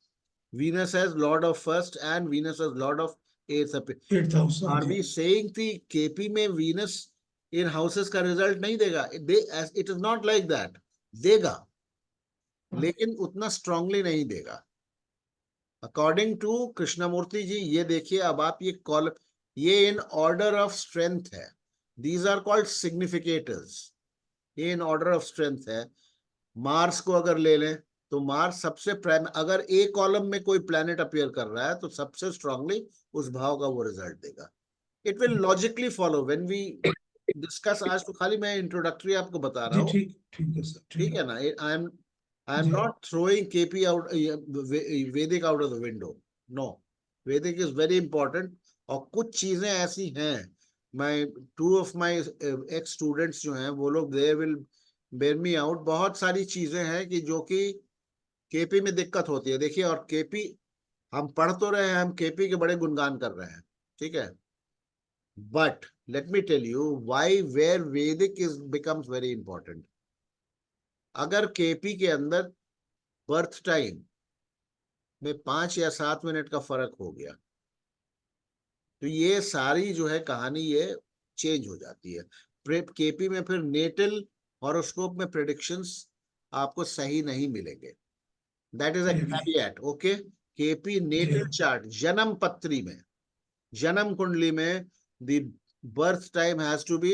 Venus as lord of first and Venus as lord of 8th। 8th house. हाँ आर जी। वी सेइंग थी केपी में वीनस इन हाउसेस का रिजल्ट नहीं देगा? It is not like that, देगा हाँ लेकिन उतना स्ट्रांगली नहीं देगा अकॉर्डिंग टू कृष्णमूर्ति जी। ये देखिए, अब आप ये कॉल, ये इन ऑर्डर ऑफ स्ट्रेंथ है। These are called significators. ये इन ऑर्डर ऑफ स्ट्रेंथ है। मार्स को अगर ले लें तो मार्स सबसे प्राइम, अगर ए कॉलम में कोई प्लैनेट अपीयर कर रहा है तो सबसे स्ट्रांगली उस भाव का वो रिजल्ट देगा। It will logically follow when we discuss. आज तो खाली मैं इंट्रोडक्टरी आपको बता रहा जी हूँ, ठीक ठीक है सर, ठीक है ना। आई एम जी not throwing KP out, Vedic out of the window, no. Vedic is very important. और कुछ चीजें ऐसी हैं, मैं 2 ऑफ माय एक्स स्टूडेंट्स जो हैं वो लोग they will bear me out, बहुत सारी चीजें हैं कि जो कि केपी में दिक्कत होती है। देखिए, और केपी हम पढ़ तो रहे हैं, हम केपी के बड़े गुणगान कर रहे हैं, ठीक है, but let me tell you why where Vedic is becomes very important. अगर केपी के अंदर बर्थ टाइम में 5 या 7 मिनट का फर्क हो गया तो ये सारी जो है कहानी ये चेंज हो जाती है। केपी में फिर नेटल हॉरोस्कोप में प्रेडिक्शंस आपको सही नहीं मिलेंगे। दैट इज अ ये भी caveat, okay. KP natal chart, जन्म पत्री में, जन्म कुंडली में the birth time has to be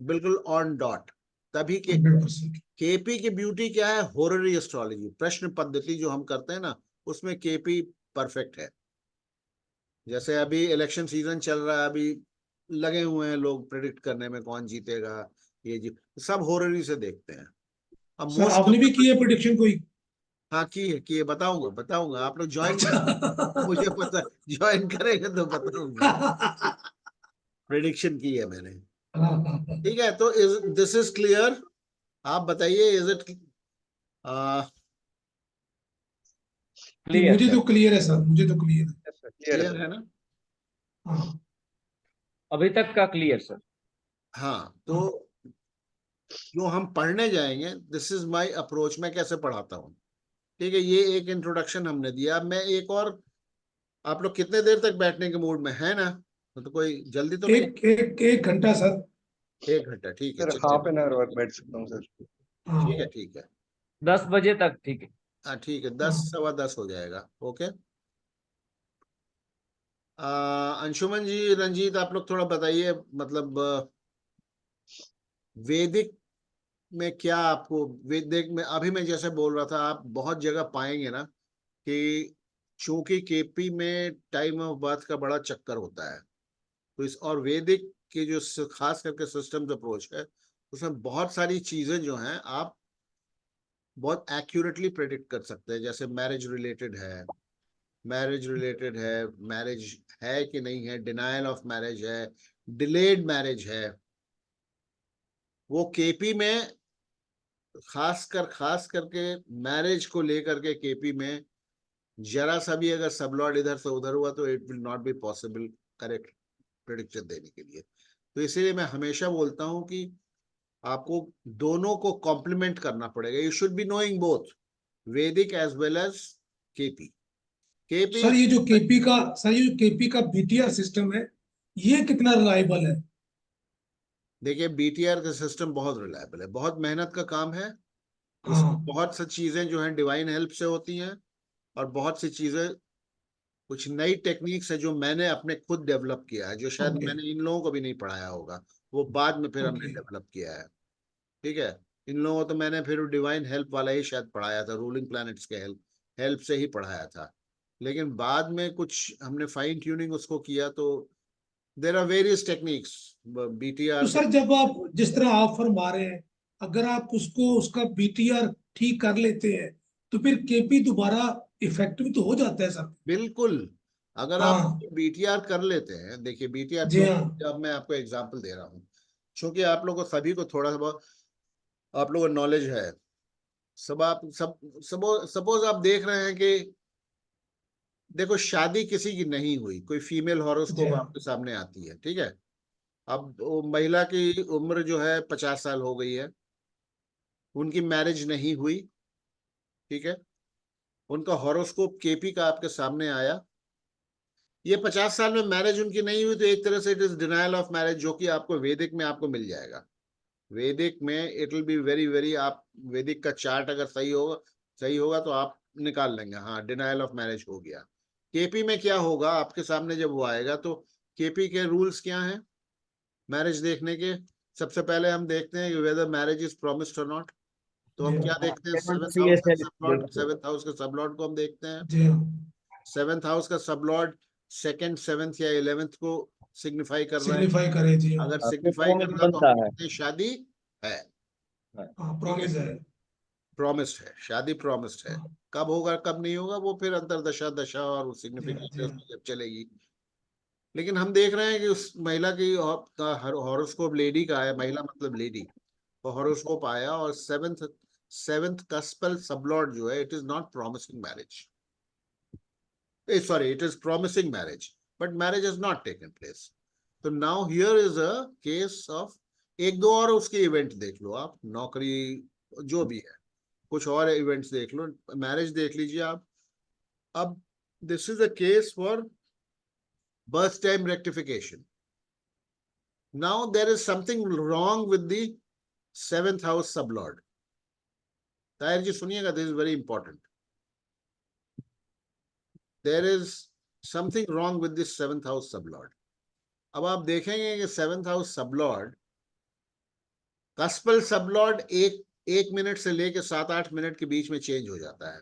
बिल्कुल ऑन डॉट, तभी के 100%। केपी की ब्यूटी क्या है, होररी एस्ट्रोलॉजी, प्रश्न पद्धति जो हम करते हैं ना, उसमें केपी परफेक्ट है। जैसे अभी इलेक्शन सीजन चल रहा है, अभी लगे हुए हैं लोग प्रेडिक्ट करने में कौन जीतेगा, ये जी सब होररी से देखते हैं। अब सर मोस्ट आपने भी की है प्रिडिक्शन कोई? हाँ की है, बताऊंगा बताऊंगा, आप लोग ज्वाइन, अच्छा। मुझे पता, ज्वाइन करेंगे तो बताऊंगा। प्रेडिक्शन की है मैंने, ठीक है। तो इज दिस इज क्लियर? आप बताइए, इज इट जी क्लियर मुझे सर, तो क्लियर है सर, मुझे तो क्लियर है। क्लियर क्लियर है ना? हाँ अभी तक का क्लियर सर। हाँ, हाँ तो जो हम पढ़ने जाएंगे, दिस इज माय अप्रोच, मैं कैसे पढ़ाता हूँ, ठीक है। ये एक इंट्रोडक्शन हमने दिया। अब मैं एक और, आप लोग कितने देर तक बैठने के मूड में है ना? तो कोई जल्दी तो नहीं? एक एक एक घंटा सर। 1 घंटा, ठीक है, सर, चलिए। हाफ एन आवर और बैठ सकता हूँ सर। ठीक है, हाँ ठीक है। 10 बजे तक ठीक है। हाँ, ठीक है, 10 हाँ सवा 10 हो जाएगा, ओके। अंशुमन जी, रंजीत, आप लोग थोड़ा बताइए, मतलब वैदिक में क्या आपको, वैदिक में अभी मैं जैसे बोल रहा था, आप बहुत जगह पाएंगे ना कि चूंकि केपी में टाइम ऑफ बर्थ का बड़ा चक्कर होता है, तो इस और वैदिक की जो खास करके सिस्टम्स अप्रोच है, उसमें बहुत सारी चीजें जो हैं आप बहुत एक्यूरेटली प्रेडिक्ट कर सकते हैं। जैसे मैरिज रिलेटेड है, मैरिज है कि नहीं है, डिनायल ऑफ मैरिज है, डिलेड मैरिज है, वो केपी में खास करके मैरिज को लेकर के केपी में जरा सा भी अगर सबलॉर्ड इधर से उधर हुआ तो it will not be possible correct prediction देने के लिए। तो इसीलिए मैं हमेशा बोलता हूं कि आपको दोनों को कॉम्प्लीमेंट करना पड़ेगा। You should be knowing both Vedic as well as KP. KP, sir, ये जो केपी का, सर ये जो केपी का बीटीआर सिस्टम है, ये कितना रिलायबल है? देखिए, बीटीआर का सिस्टम बहुत रिलायबल है, बहुत मेहनत का काम है। इसमें हाँ बहुत सी चीजें जो हैं डिवाइन हेल्प से होती हैं, और बहुत सी चीजें, कुछ नई टेक्निक्स है जो मैंने अपने खुद डेवलप किया है, जो शायद ओके मैंने इन लोगों को भी नहीं पढ़ाया होगा, वो बाद में फिर हमने ओके डेवलप किया है, ठीक है। इन लोगों को तो मैंने फिर डिवाइन हेल्प वाला ही शायद पढ़ाया था, रूलिंग प्लैनेट्स के हेल्प हेल्प से ही पढ़ाया था। लेकिन बाद में कुछ हमने फाइन ट्यूनिंग उसको किया, तो देर आर वेरियस टेक्निक्स तो बीटीआर के। सर जब आप जिस तरह आप फरमा रहे हैं, अगर आप उसको उसका बीटीआर ठीक कर लेते हैं तो फिर केपी दोबारा इफेक्टिव तो हो जाता है सर? बिल्कुल, अगर आप हाँ बीटीआर कर लेते हैं, देखिए बीटीआर जी क्यों, हाँ। जब मैं आपको एग्जांपल दे रहा हूँ, क्योंकि आप लोगों को सभी को थोड़ा सा बहुत आप लोगों को नॉलेज है। सब आप सब सपोज आप देख रहे हैं कि देखो, शादी किसी की नहीं हुई, कोई फीमेल जी हॉरोस्कोप हाँ। आपके सामने आती है, ठीक है। अब वो महिला की उम्र जो है 50 साल हो गई है, उनकी मैरिज नहीं हुई, ठीक है। उनका हॉरोस्कोप केपी का आपके सामने आया, ये 50 साल में मैरिज उनकी नहीं हुई, तो एक तरह से it is denial of marriage, जो कि आपको वैदिक में आपको मिल जाएगा। वैदिक में it will be very very, आप वैदिक का चार्ट अगर सही होगा तो आप निकाल लेंगे, हाँ डिनायल ऑफ मैरिज हो गया। केपी में क्या होगा आपके सामने जब वो आएगा, तो केपी के रूल्स क्या हैं, मैरिज देखने के सबसे पहले हम देखते हैं कि वेदर मैरिज इज प्रॉमिस्ड और नॉट। तो हम जी क्या हाँ, देखते हैं? 7th सेवेंथ हाउस का CSL सबलॉर्ड, देखते हैं। सेवेंथ हाउस का सबलॉर्ड को हम देखते हैं। जी हाँ, सेवेंथ हाउस का सबलॉर्ड सेकंड, सेवेंथ या 11th को सिग्निफाई कर रहा है। सिग्निफाई करे। जी हाँ, अगर हाँ, तो सिग्निफाई कर प्रॉमिस रहा है तो हम बनता है। कहते हैं शादी है। हाँ प्रॉमिस है। प्रॉमिस्ड है, शादी प्रॉमिस्ड है। हाँ, कब होगा कब नहीं होगा वो फिर अंतरदशा, दशा और जी हाँ, जी सिग्निफिकेशन हाँ, जब चलेगी। लेकिन हम देख रहे हैं कि उस महिला की हॉरोस्कोप लेडी का है, महिला मतलब लेडी, तो हॉरोस्कोप आया और सेवेंथ सेवेंथ कस्पल सबलॉर्ड जो है, it is not promising marriage, sorry, it is promising marriage, but marriage has not taken place. So now here is a case of, एक दो और उसके इवेंट देख लो आप, नौकरी जो भी है, कुछ और इवेंट्स देख लो, मैरिज देख लीजिए आप। अब this is a case for birth time rectification. Now there is something wrong with the seventh house sublord. Tahir ji सुनिएगा, this is very important. There is something wrong with this seventh house sublord. अब आप देखेंगे कि seventh house sublord, cuspal sublord एक minute से लेके 7-8 minute के बीच में चेंज हो जाता है।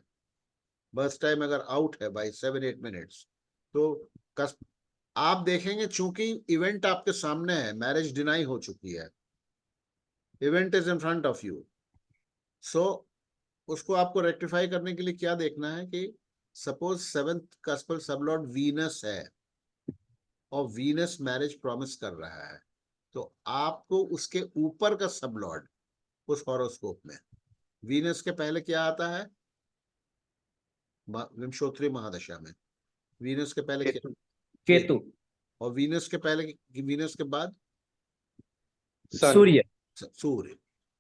बर्थ टाइम अगर आउट है बाई 7-8 मिनट्स, तो आप देखेंगे चूंकि इवेंट आपके सामने है, मैरिज डिनाई हो चुकी है, event is in front of you. So उसको आपको रेक्टिफाई करने के लिए क्या देखना है कि suppose seventh cuspal sublord Venus है और वीनस मैरिज प्रॉमिस कर रहा है, तो आपको उसके ऊपर का सबलॉर्ड उस हॉरोस्कोप में, वीनस के पहले क्या आता है विंशोत्तरी महादशा में? वीनस के पहले क्या? केतु। और वीनस के पहले, वीनस के बाद सन। सूर्य। सूर्य।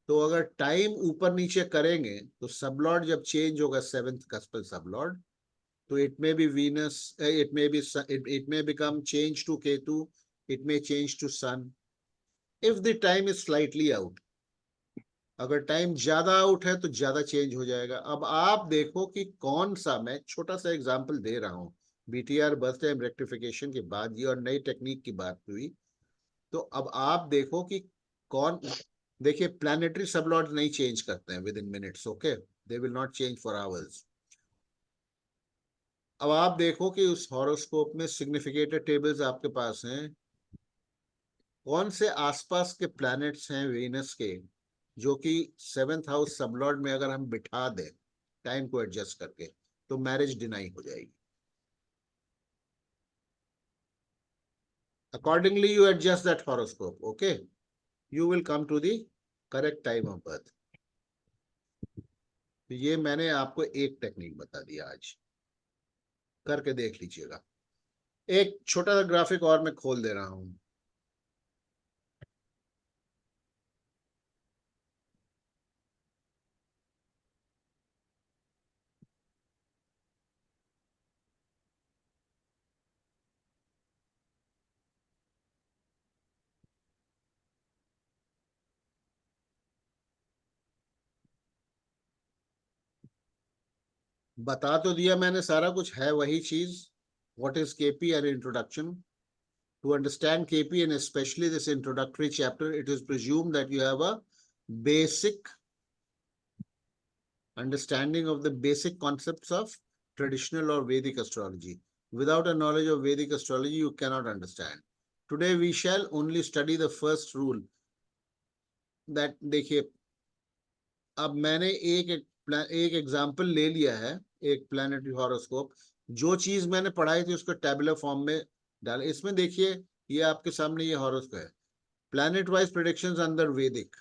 तो अगर टाइम ऊपर नीचे करेंगे तो सबलॉर्ड जब चेंज होगा सेवेंथ कस्पल सबलॉर्ड, तो it may be Venus, it may be, it may become change to Ketu, it may change to sun if the time is slightly out. अगर टाइम ज्यादा आउट है तो ज्यादा चेंज हो जाएगा। अब आप देखो कि कौन सा, मैं छोटा सा एग्जांपल दे रहा हूं, बीटीआर बर्थ टाइम रेक्टिफिकेशन के बाद ये और नई टेक्निक की बात हुई, तो अब आप देखो कि कौन, देखिए प्लैनेटरी सबलॉर्ड नहीं चेंज करते हैं with in minutes, okay, they will not change for hours. अब आप देखो कि उस हॉरोस्कोप में सिग्निफिकेटेड टेबल्स आपके पास हैं, कौन से आसपास के प्लैनेट्स हैं वीनस के जो कि सेवेंथ हाउस सबलॉर्ड में अगर हम बिठा दें टाइम को एडजस्ट करके, तो मैरिज डिनाई हो जाएगी। Accordingly you adjust that horoscope, okay, you will come to the correct time of birth. तो ये मैंने आपको एक टेक्निक बता दिया, आज करके देख लीजिएगा। एक छोटा सा ग्राफिक और मैं खोल दे रहा हूं। बता तो दिया मैंने सारा कुछ, है वही चीज। What is KP and introduction? To understand KP and especially this introductory chapter, it is presumed that you have a basic understanding of the basic concepts of traditional or Vedic astrology. Without a knowledge of Vedic astrology, you cannot understand. Today we shall only study the first rule. That देखिए, अब मैंने एक example ले लिया है, एक planetary horoscope. जो चीज मैंने पढ़ाई थी उसको टेबुलर फॉर्म में डाल, इसमें देखिए ये आपके सामने ये हॉरोस्कोप है, प्लैनेट वाइज प्रेडिक्शंस अंडर वैदिक।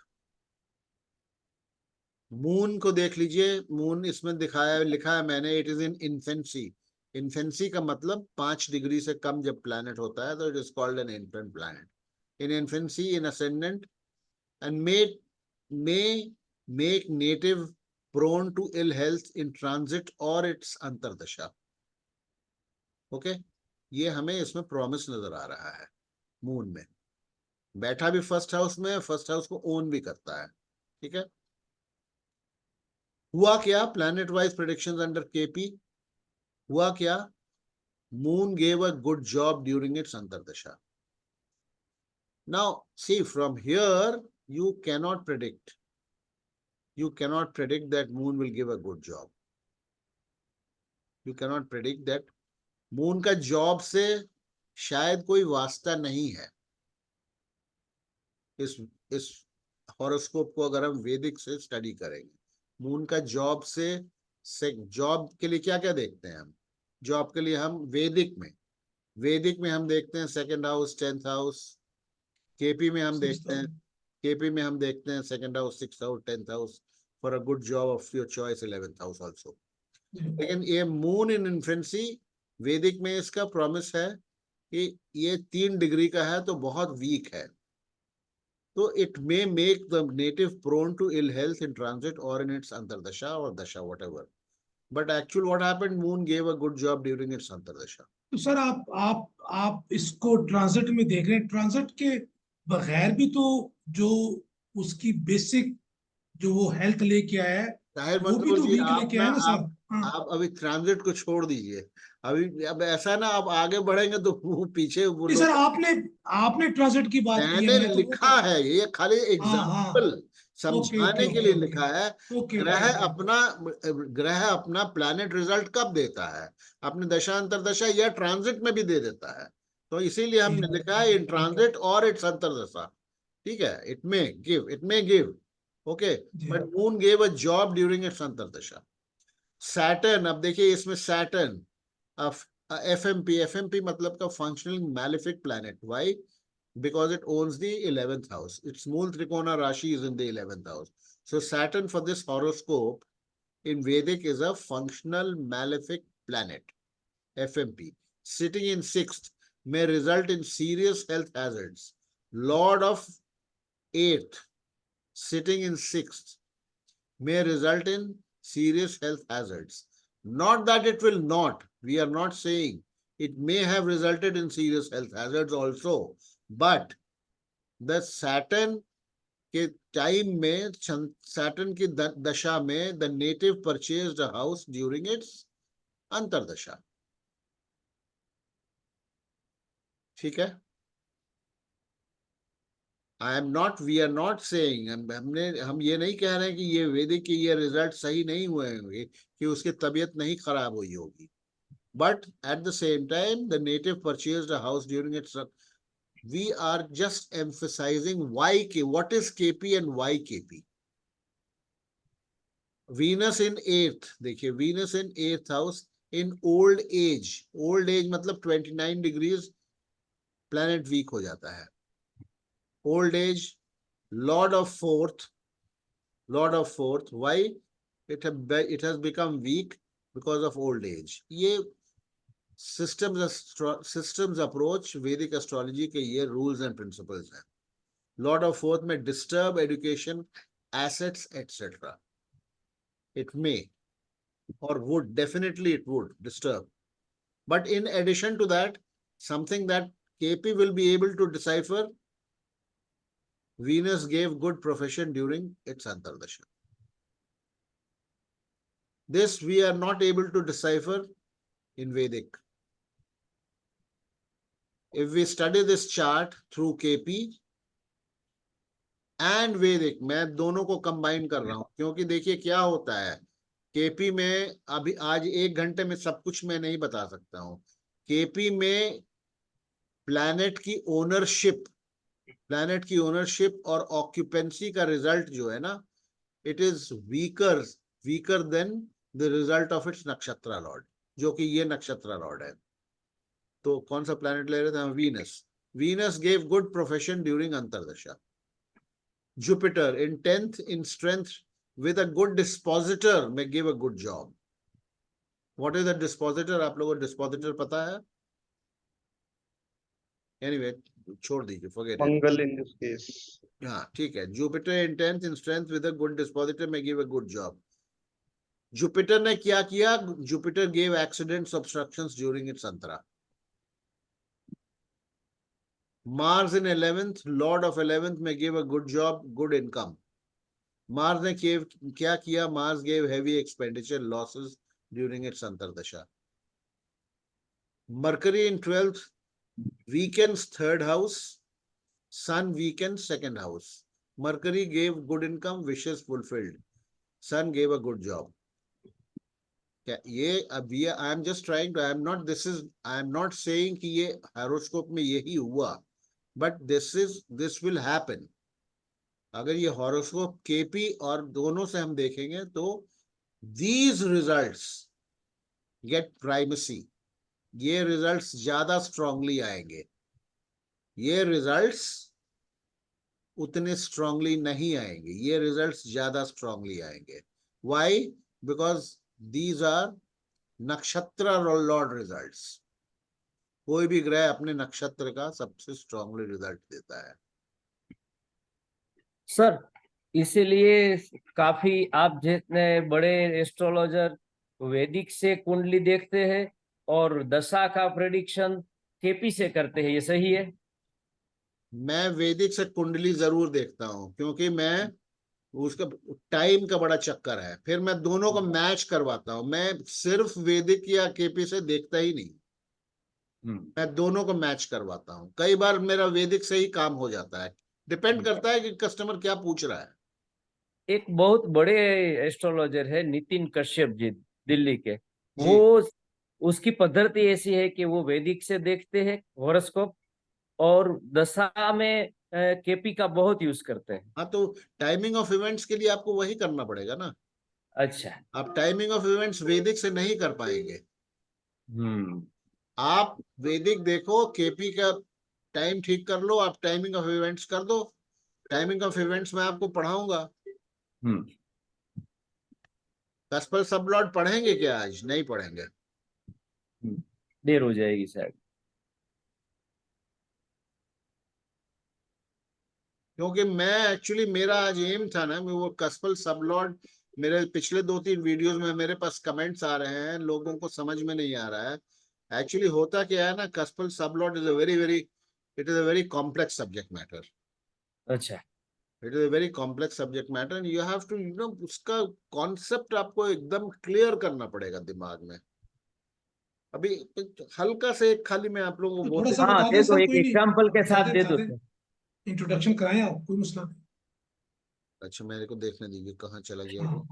मून को देख लीजिए, मून इसमें दिखाया, लिखा है मैंने, it is in infancy. Infancy का मतलब 5 डिग्री से कम जब प्लैनेट होता है तो it is called an infant planet. In infancy, in ascendant, and may make native prone to ill health in transit और इट्स अंतरदशा। ओके, ये हमें इसमें प्रॉमिस नजर आ रहा है। मून में बैठा भी फर्स्ट हाउस में, फर्स्ट हाउस को ओन भी करता है, ठीक है। हुआ क्या planet wise predictions under KP? हुआ क्या, moon gave a good job during its antardasha. Now, see, from here, you cannot predict. You cannot predict that moon will give a good job. You cannot predict that moon का job से शायद कोई वास्ता नहीं है. इस हॉरोस्कोप को अगर हम वैदिक से स्टडी करेंगे, मून का जॉब से जॉब के लिए क्या क्या देखते हैं हम? जॉब के लिए हम वैदिक में हम देखते हैं second house, 10th house. KP में हम देखते हैं second house, 6th house, 10th house for a good job of your choice, 11th house also. लेकिन ये मून इन इन्फेंसी वैदिक में इसका प्रॉमिस है कि ये 3 डिग्री का है तो बहुत वीक है. So it may make the native prone to ill health in transit or in its Antardasha or Dasha, whatever. But actually what happened, moon gave a good job during its Antardasha. तो sir आप इसको transit में देख रहे हैं. Transit के बगैर भी तो जो उसकी बेसिक जो वो हेल्थ लेके आया है ताहिर वो भी मंजूर तो जी, वीक लेके आया ना सर. हाँ. आप अभी ट्रांजिट को छोड़ दीजिए. अब ऐसा ना, आप आगे बढ़ेंगे तो वो पीछे वो नहीं लोग. सर, आपने ट्रांजिट की बात की है, मैंने मैं तो लिखा है, ये खाली हाँ हाँ. एग्जाम्पल ओके ओके समझाने के ओके लिए ओके लिखा है. ओके ग्रह ओके. अपना प्लैनेट रिजल्ट कब देता है? अपने दशा अंतरदशा या ट्रांजिट में भी दे देता है. तो इसीलिए हमने लिखा है इन ट्रांजिट और इट्स अंतरदशा. ठीक है, it may give. Okay, but moon gave a job during its antardasha. Saturn, अब देखिए इसमें सैटर्न एफएमपी मतलब का functional malefic planet. Why? Because it owns the 11th house. Its Mool Trikona Rashi is in the 11th house. So Saturn for this horoscope in Vedic is a functional malefic planet, FMP. Sitting in 6th may result in serious health hazards. Lord of 8th sitting in 6th may result in serious health hazards. Not that it will not. We are not saying it may have resulted in serious health hazards also. But the Saturn के time में, Saturn की दशा में, the native purchased a house during its antardasha. ठीक है. We are not saying, हम ये नहीं कह रहे हैं कि ये वैदिक के ये रिजल्ट सही नहीं हुए होंगे, कि उसकी तबीयत नहीं खराब हुई होगी. But at the same time the native purchased a house during it's. We are just emphasizing what is KP and why KP. Venus in 8th, देखिए Venus in 8th house in old age मतलब 29 degrees planet weak हो जाता है. Old age, Lord of 4th, why? It has become weak because of old age. ये systems approach वैदिक astrology के ये rules and principles हैं. लॉर्ड ऑफ 4th में disturb education, assets etcetera. It may or would, definitely it would disturb. But in addition to that, something that KP will be able to decipher, Venus gave good profession during its Antardasha. This we are not able to decipher in Vedic. If we study this chart through KP and Vedic, मैं दोनों को combine कर रहा हूं, क्योंकि देखिए क्या होता है केपी में. अभी आज 1 घंटे में सब कुछ मैं नहीं बता सकता हूं. केपी में प्लैनेट की ओनरशिप और ऑक्यूपेंसी का रिजल्ट जो है ना, it is weaker then the result of its नक्षत्र लॉर्ड, जो कि ये नक्षत्र लॉर्ड है. तो कौन सा प्लैनेट ले रहे थे हम? Venus gave good profession during antardasha. Jupiter in 10th in strength with a good dispositor may give a good job. What is a dispositor? आप लोगों को dispositor पता है? Anyway, छोड़ दीजिए, forget it. Mangal in this case. हाँ ठीक है. Jupiter in 10th in strength with a good dispositor may give a good job. Jupiter ने क्या किया? Jupiter gave accidents, obstructions during its antara. Mars in 11th, Lord of 11th may give a good job, good income. Mars ने क्या किया? Mars gave heavy expenditure, losses during its Antardasha. Mercury in 12th weakens 3rd house, Sun weekend second house. Mercury gave good income, wishes fulfilled. Sun gave a good job. क्या ये अब ये I am just trying to I am not saying कि ये horoscope में यही हुआ, but this will happen. अगर ये हॉरोस्कोप केपी और दोनों से हम देखेंगे तो these results get primacy. ये रिजल्ट्स ज्यादा स्ट्रांगली आएंगे, ये रिजल्ट्स उतने स्ट्रांगली नहीं आएंगे, ये रिजल्ट्स ज्यादा स्ट्रांगली आएंगे। व्हाई? बिकॉज दीज आर नक्षत्र लॉर्ड रिजल्ट्स। कोई भी ग्रह अपने नक्षत्र का सबसे स्ट्रांगली रिजल्ट देता है। सर इसीलिए काफी आप जितने बड़े एस्ट्रोलॉजर वैदिक से कुंडली देखते हैं और दशा का प्रेडिक्शन केपी से करते हैं, ये सही है? मैं वैदिक से कुंडली जरूर देखता हूं, क्योंकि मैं उसका टाइम का बड़ा चक्कर है, फिर मैं दोनों को मैच करवाता हूं। मैं सिर्फ वैदिक या केपी से देखता ही नहीं, मैं दोनों को मैच करवाता हूं। कई बार मेरा वैदिक से ही काम हो जाता है, डिपेंड करता है कि कस्टमर क्या पूछ रहा है। एक बहुत बड़े एस्ट्रोलॉजर है नितिन कश्यप जी, दिल्ली के। जी। वो उसकी पद्धति ऐसी है कि वो वैदिक से देखते हैं हॉरोस्कोप और दशा में केपी का बहुत यूज करते हैं। हाँ, तो टाइमिंग ऑफ इवेंट्स के लिए आपको वही करना पड़ेगा ना। अच्छा। आप टाइमिंग ऑफ इवेंट्स वैदिक से नहीं कर पाएंगे। हम्म। आप वैदिक देखो, केपी का टाइम ठीक कर लो, आप टाइमिंग ऑफ इवेंट्स कर दो। टाइमिंग ऑफ इवेंट्स मैं आपको पढ़ाऊंगा। हम्म। कस्पल सबलॉट पढ़ेंगे क्या? आज नहीं पढ़ेंगे। देर हो जाएगी शायद। क्योंकि मैं एक्चुअली मेरा आज एम था ना, मैं वो कस्पल सबलॉट, मेरे पिछले 2-3 वीडियोस में मेरे पास कमेंट्स आ रहे हैं, लोगों को समझ में नहीं आ रहा है। एक्चुअली होता क्या है ना, cuspal sublord is a very it is a very complex subject matter. अच्छा। It is a very complex subject matter and you have to उसका कॉन्सेप्ट आपको एकदम क्लियर करना पड़ेगा दिमाग में। अभी हल्का से एक खाली मैं आप लोगों को तो बोल थोड़ा सा देता हाँ बता दे दें दो, सर, एक कोई नहीं, एग्जाम्पल के बता साथ दें दे बता दो दें, सर। इंट्रोडक्शन कराएं आप, कोई मसला नहीं। अच्छा, मेरे को देखने दीजिए कहाँ चला गया हाँ। वो।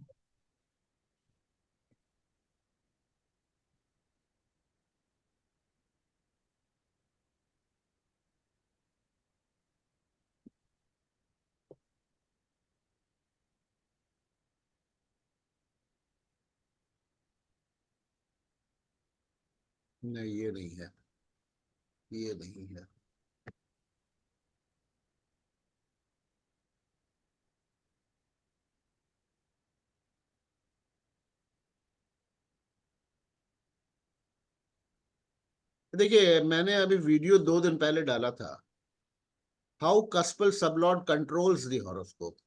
नहीं, ये नहीं है, ये नहीं है। देखिए, मैंने अभी वीडियो 2 दिन पहले डाला था, how cuspal sublord controls the horoscope.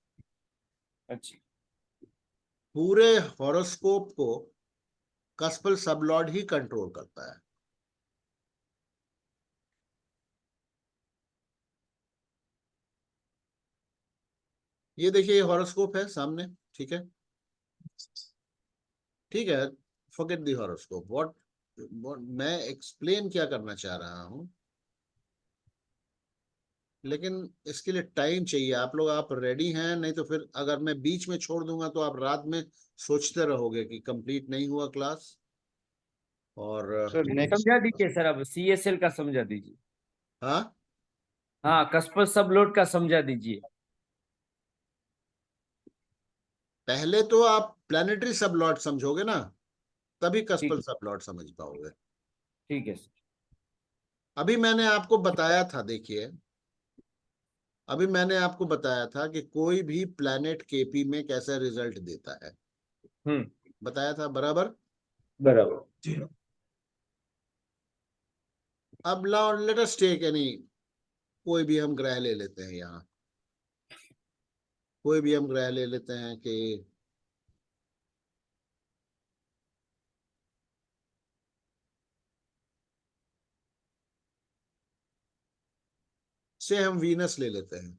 अच्छा। पूरे हॉरोस्कोप को कस्पल सबलॉट ही कंट्रोल करता है। ये देखिए, हॉरोस्कोप है सामने, ठीक है, ठीक है। Forget the horoscope. व्हाट मैं एक्सप्लेन क्या करना चाह रहा हूं, लेकिन इसके लिए टाइम चाहिए। आप रेडी हैं? नहीं तो फिर अगर मैं बीच में छोड़ दूंगा तो आप रात में सोचते रहोगे कि कंप्लीट नहीं हुआ क्लास। और सर नेक्स्ट समझा दीजिए सर, अब सीएसएल का समझा दीजिए। हाँ, हाँ, कस्पर सब लोड का समझा दीजिए। पहले तो आप प्लानिटरी सबलॉट समझोगे ना, तभी ठीक कस्पल है। सबलॉट समझ पाओगे। ठीक है सर। अभी मैंने आपको बताया था, देखिए, अभी मैंने आपको बताया था कि कोई भी प्लैनेट केपी में कैसा रिजल्ट देता है, हम्म। बताया था बराबर। बराबर। जी। अब लेट अस टेक एनी, कोई भी हम ग्रह ले लेते हैं यहाँ, कोई भी हम ग्रह ले लेते हैं कि से हम वीनस ले लेते हैं,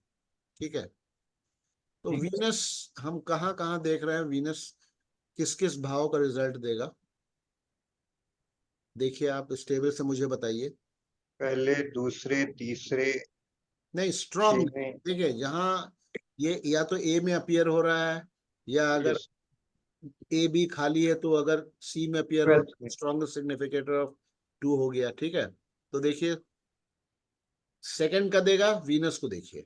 ठीक है। तो ठीक है। वीनस हम कहाँ कहाँ देख रहे हैं, वीनस किस किस भाव का रिजल्ट देगा? देखिए, आप इस टेबल से मुझे बताइए। पहले, दूसरे, तीसरे, नहीं स्ट्रॉन्ग, में देखिए यहाँ ये या तो ए में अपीयर हो रहा है, या अगर yes, ए बी खाली है तो अगर सी में अपीयर हो, 12th में स्ट्रॉन्ग सिग्निफिकेटर ऑफ 2 हो गया। ठीक है, तो देखिए सेकंड का देगा, वीनस को देखिए।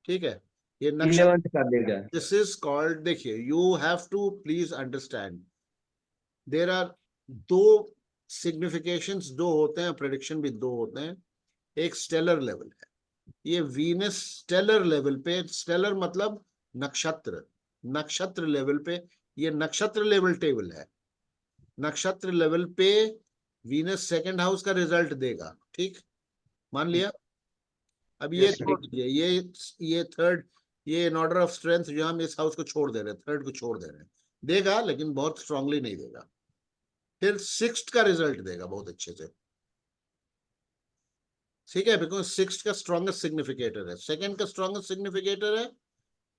ठीक है, ये नक्शा 11th का देगा। दिस इज कॉल्ड, देखिए you have to please understand there are दो सिग्निफिकेशंस, दो होते हैं, प्रेडिक्शन भी दो होते हैं। एक स्टेलर लेवल है, ये वीनस स्टेलर लेवल पे, स्टेलर मतलब नक्षत्र, नक्षत्र लेवल पे, ये नक्षत्र लेवल टेबल है। नक्षत्र लेवल पे वीनस सेकंड हाउस का रिजल्ट देगा। ठीक, मान लिया। अब ये Yes, छोड़ दीजिए, ये थर्ड, ये इन ऑर्डर ऑफ स्ट्रेंथ जो हम इस हाउस को छोड़ दे रहे हैं, थर्ड को छोड़ दे रहे हैं, देगा लेकिन बहुत स्ट्रांगली नहीं देगा। फिर सिक्स्थ का रिजल्ट देगा बहुत अच्छे से। ठीक है, बिकॉज सिक्स्थ का स्ट्रॉन्गेस्ट सिग्निफिकेटर है, सेकंड का स्ट्रॉन्गेस्ट सिग्निफिकेटर है,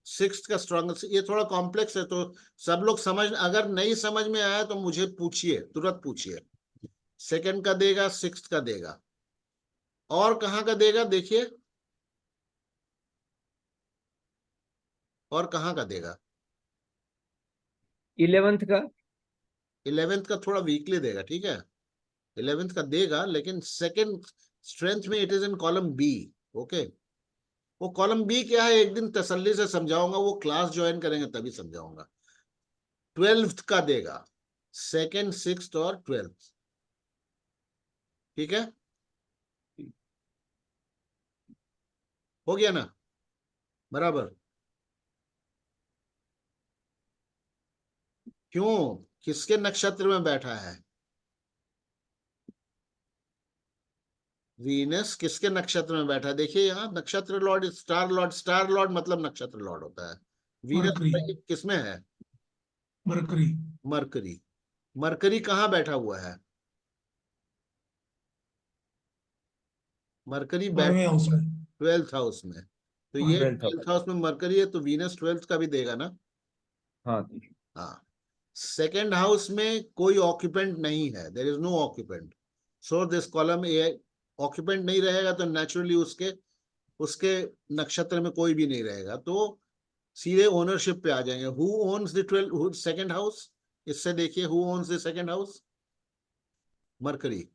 सिक्स्थ का स्ट्रॉन्गेस्ट। ये थोड़ा कॉम्प्लेक्स है, तो सब लोग समझ, अगर नहीं समझ में आया तो मुझे पूछिए, तुरंत पूछिए। सेकंड का देगा, सिक्स्थ का देगा, और कहाँ का देगा देखिए, और कहाँ का देगा? 11th का। 11th का थोड़ा वीकली देगा। ठीक है, 11th का देगा, लेकिन सेकंड स्ट्रेंथ में it is in column B. Okay, वो कॉलम बी क्या है एक दिन तसल्ली से समझाऊंगा, वो क्लास ज्वाइन करेंगे तभी समझाऊंगा। 12th का देगा, सेकंड, सिक्स्थ और 12th। ठीक है, हो गया ना बराबर? क्यों, किसके नक्षत्र में बैठा है? वीनस किसके नक्षत्र में बैठा है? देखिए यहाँ नक्षत्र Lord, star Lord, star Lord मतलब नक्षत्र लॉर्ड होता है। मरकरी, वीनस किसमें है? Mercury, mercury. मरकरी कहाँ बैठा हुआ है? मरकरी बैठ 12वें हाउस में। 12th हाउस में, तो हाँ, ये 12th। 12th हाउस में मरकरी है, तो वीनस 12th का भी देगा ना। हाँ, हाँ, सेकेंड हाउस में कोई ऑक्यूपेंट नहीं है, there is no occupant, so this column A occupant नहीं रहेगा, तो नेचुरली उसके उसके नक्षत्र में कोई भी नहीं रहेगा, तो सीधे ओनरशिप पे आ जाएंगे। Who owns the 12 second house? इससे देखिए, who owns the second house? Mercury.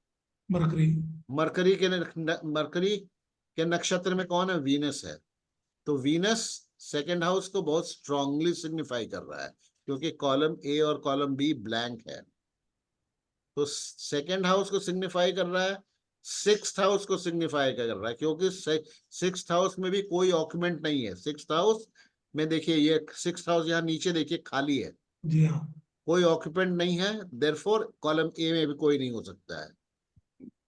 Mercury, mercury के नक्षत्र में कौन है? वीनस है। तो वीनस सेकेंड हाउस को बहुत स्ट्रांगली सिग्निफाई कर रहा है, क्योंकि कॉलम ए और कॉलम बी ब्लैंक है, तो सेकेंड हाउस को सिग्निफाई कर रहा है, सिक्स्थ हाउस को सिग्निफाई कर रहा है, क्योंकि सिक्स्थ हाउस में भी कोई ऑक्यूमेंट नहीं है। सिक्स्थ हाउस में देखिए, ये सिक्स्थ हाउस यहाँ नीचे देखिए खाली है, जी हाँ, कोई ऑक्यूपेंट नहीं है, देयरफॉर कॉलम ए में भी कोई नहीं हो सकता है।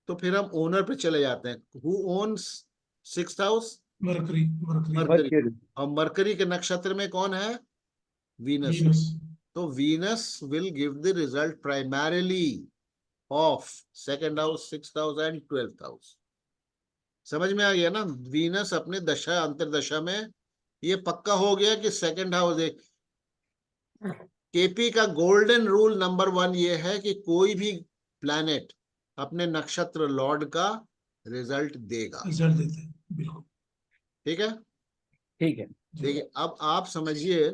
तो फिर हम ओनर पे चले जाते हैं। Who owns sixth house? Mercury, mercury, mercury. Mercury. और मरकरी के नक्षत्र में कौन है? वीनस। वीनस, तो Venus will give the result primarily of second house, sixth house and 12th house. समझ में आ गया ना? वीनस अपने दशा अंतरदशा में ये पक्का हो गया कि सेकेंड हाउस एक। केपी का गोल्डन रूल नंबर 1 ये है कि कोई भी प्लैनेट अपने नक्षत्र लॉर्ड का रिजल्ट देगा। रिजल्ट देते हैं, बिल्कुल। ठीक है, ठीक है। जी, देखिए अब आप समझिए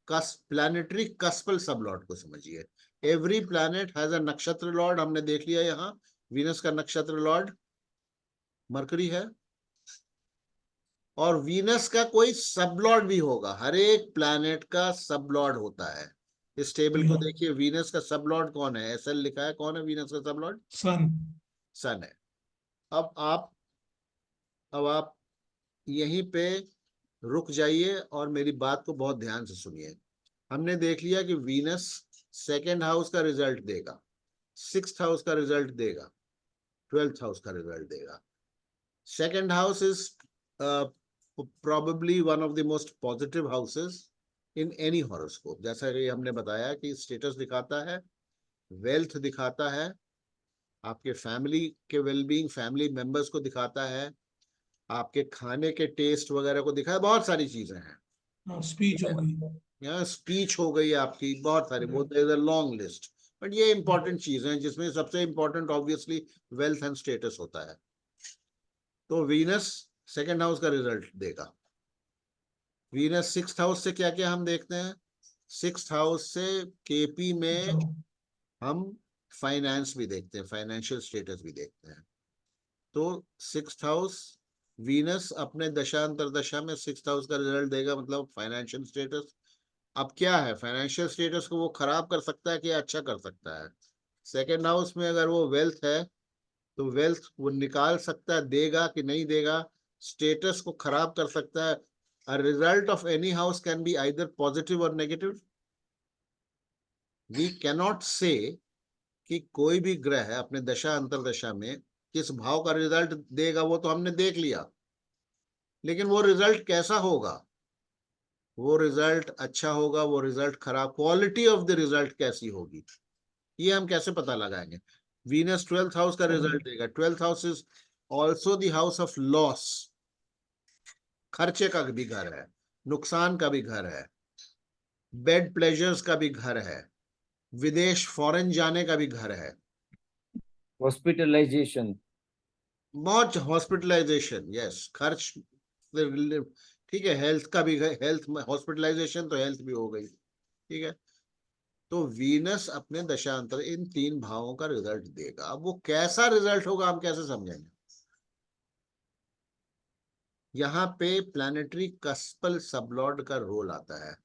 प्लैनेटरी कस्पल सब लॉर्ड को समझिए। एवरी प्लैनेट हैज अ नक्षत्र लॉर्ड, हमने देख लिया यहाँ वीनस का नक्षत्र लॉर्ड मरकरी है, और वीनस का कोई सब लॉर्ड भी होगा, हर एक प्लैनेट का सब लॉर्ड होता है। इस टेबल जी को हाँ, देखिए, वीनस का सब लॉर्ड कौन है? एसएल लिखा है, कौन है वीनस का सब लॉर्ड? सन, सन है। अब आप अब आप यहीं पे रुक जाइए और मेरी बात को बहुत ध्यान से सुनिए। हमने देख लिया कि वीनस सेकेंड हाउस का रिजल्ट देगा, सिक्स्थ हाउस का रिजल्ट देगा, 12th हाउस का रिजल्ट देगा। Second house is probably one of the most positive houses in any horoscope। जैसा कि हमने बताया कि स्टेटस दिखाता है, वेल्थ दिखाता है, आपके फैमिली के वेलबींग, फैमिली मेंबर्स को दिखाता है, आपके खाने के टेस्ट वगैरह को दिखाया, बहुत सारी चीजें हैं। स्पीच हो गई। यहाँ स्पीच हो गई आपकी, बहुत सारी, बहुत लॉन्ग लिस्ट, बट ये इंपॉर्टेंट चीजें हैं, जिसमें सबसे important obviously wealth and status होता है। तो वीनस सेकंड हाउस का रिजल्ट देगा। वीनस सिक्स्थ हाउस से क्या क्या हम देखते हैं? सिक्स्थ हाउस से केपी में चलो हम फाइनेंस भी देखते हैं, फाइनेंशियल स्टेटस भी देखते हैं। तो सिक्स्थ हाउस वीनस अपने दशा अंतरदशा में सिक्स्थ हाउस का रिजल्ट देगा, मतलब फाइनेंशियल स्टेटस। अब क्या है, फाइनेंशियल स्टेटस को वो खराब कर सकता है कि अच्छा कर सकता है? सेकेंड हाउस में अगर वो वेल्थ है तो वेल्थ वो निकाल सकता है, देगा कि नहीं देगा, स्टेटस को खराब कर सकता है। A result of any house can be either positive और नेगेटिव। वी कैनॉट से कि कोई भी ग्रह अपने दशा अंतरदशा में किस भाव का रिजल्ट देगा, वो तो हमने देख लिया, लेकिन वो रिजल्ट कैसा होगा, वो रिजल्ट अच्छा होगा, वो रिजल्ट खराब, क्वालिटी ऑफ द रिजल्ट कैसी होगी, ये हम कैसे पता लगाएंगे? वीनस ट्वेल्थ हाउस का रिजल्ट देगा। Twelfth house is also the house of loss, खर्चे का भी घर है, नुकसान का भी घर है, बेड प्लेजर्स का भी घर है, विदेश फॉरेन जाने का भी घर है, हॉस्पिटलाइजेशन, बहुत हॉस्पिटलाइजेशन, यस, खर्च, ठीक है, हेल्थ का भी, हेल्थ में हॉस्पिटलाइजेशन तो हेल्थ भी हो गई, ठीक है। तो वीनस अपने दशांतर इन तीन भावों का रिजल्ट देगा। अब वो कैसा रिजल्ट होगा हम कैसे समझेंगे? यहाँ पे प्लैनेटरी कस्पल सबलॉर्ड का रोल आता है।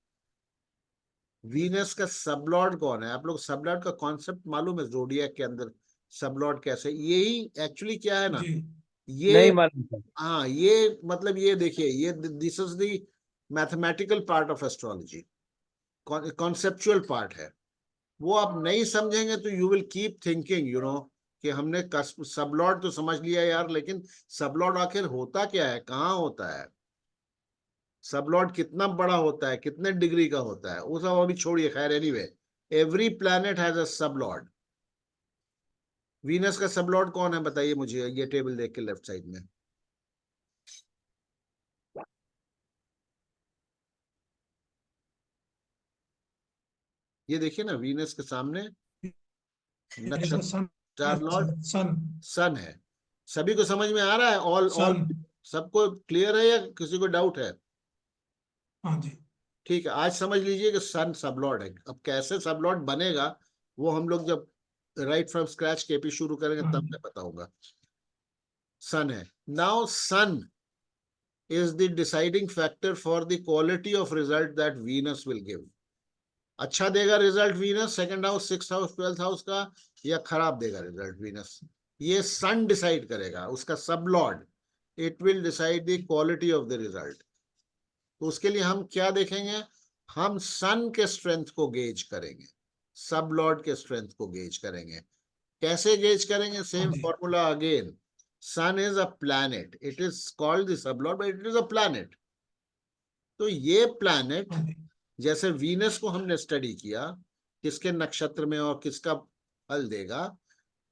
वीनस का सबलॉर्ड कौन है? आप लोग सबलॉर्ड का कॉन्सेप्ट मालूम है जोडिएक के अंदर सबलॉर्ड कैसे? यही एक्चुअली क्या है ना, जी ये, नहीं मालूम था। हाँ, ये मतलब ये देखिए, ये this is the mathematical part of astrology, conceptual part है। वो आप नहीं समझेंगे तो यू विल कीप थिंकिंग, कि हमने सबलॉर्ड तो समझ लिया यार, लेकिन सबलॉर्ड आखिर होता क्या है, कहाँ होता है, सबलॉर्ड कितना बड़ा होता है, कितने डिग्री का होता है, वो सब अभी छोड़िए। खैर, anyway, every planet has a sublord. Venus का सबलॉर्ड कौन है बताइए मुझे, ये टेबल देख के लेफ्ट साइड में। ये देखिए ना, वीनस के सामने इसका नक्षत्र सन है, स्टार लॉर्ड सन सन है। सभी को समझ में आ रहा है? ऑल ऑल सन। सबको क्लियर है या किसी को डाउट है? हाँ जी ठीक है, आज समझ लीजिए कि सन सबलॉर्ड है। अब कैसे सबलॉर्ड बनेगा वो हम लोग जब राइट फ्रॉम स्क्रैच केपी शुरू करेंगे हाँ तब जी मैं बताऊंगा। सन है। Now sun is the deciding factor for the quality of result that Venus will give. अच्छा देगा result Venus second house, sixth house, twelfth house का, या खराब देगा रिजल्ट वीनस? ये सन डिसाइड करेगा, उसका सब Lord. It will decide the quality of the result. तो उसके लिए हम क्या देखेंगे? हम सन के स्ट्रेंथ को गेज करेंगे, सब लॉर्ड के स्ट्रेंथ को गेज करेंगे। कैसे गेज करेंगे? हाँ सेम जी formula again. Sun is a planet, it is called the sub lord, but it is a planet. तो ये प्लैनेट, हाँ जी जैसे वीनस को हमने स्टडी किया किसके नक्षत्र में और किसका फल देगा,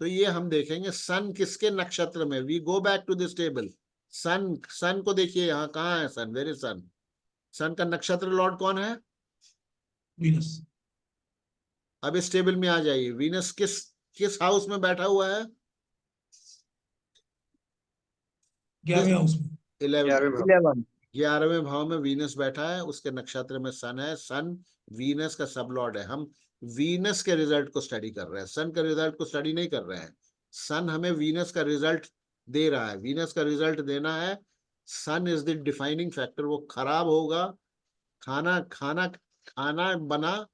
तो ये हम देखेंगे सन किसके नक्षत्र में। We go back to this table. Sun, sun को देखिए, यहाँ कहाँ है सन? वेरी सन। सन का नक्षत्र लॉर्ड कौन है? वीनस अब इस टेबल में आ जाइए, वीनस किस किस हाउस में बैठा हुआ है? 11वें हाउस में। 11। 11। 11वें भाव में वीनस बैठा है, उसके नक्षत्र में सन है। सन वीनस का सब लॉर्ड है। हम वीनस के रिजल्ट को स्टडी कर रहे हैं, सन के रिजल्ट को स्टडी नहीं कर रहे हैं। सन हमें वीनस का रिजल्ट दे रहा है, वीनस का रिजल्ट देना है। सन इज द डिफाइनिंग फैक्टर। वो खराब होगा, खाना खाना खाना बना,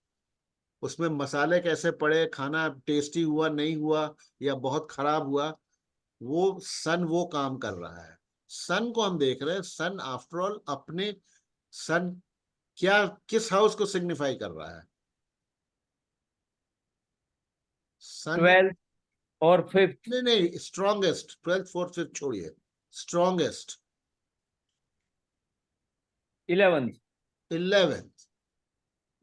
उसमें मसाले कैसे पड़े, खाना टेस्टी हुआ नहीं हुआ या बहुत खराब हुआ, वो सन वो काम कर रहा है। सन को हम देख रहे हैं। सन आफ्टर ऑल अपने, सन क्या किस हाउस को सिग्निफाई कर रहा है? सन, 12th और 5th। नहीं नहीं, स्ट्रॉन्गेस्ट, ट्वेल्थ फोर्थ फिफ्थ छोड़िए, strongest 11th। 11th।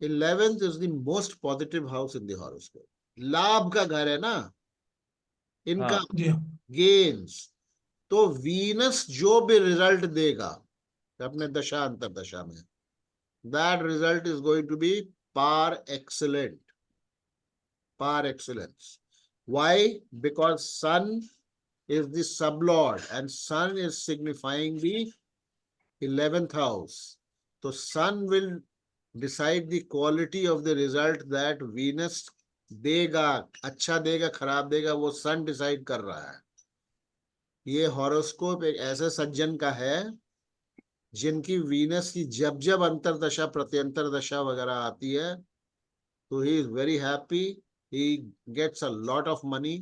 11th is the most positive house in the horoscope. लाभ का घर है ना, इनका हाँ। जी हाँ गेन्स। तो वीनस जो भी रिजल्ट देगा अपने दशा अंतर दशा में, that result is going to be par excellent, par excellence. Why? Because sun is the sublord and sun is signifying the 11th house. So sun will decide the quality of the result that Venus देगा, अच्छा देगा खराब देगा, वो सन decide कर रहा है। ये हॉरोस्कोप एक ऐसे सज्जन का है जिनकी वीनस की जब जब अंतरदशा प्रत्यंतर दशा वगैरह आती है तो he is very happy, he gets a lot of money,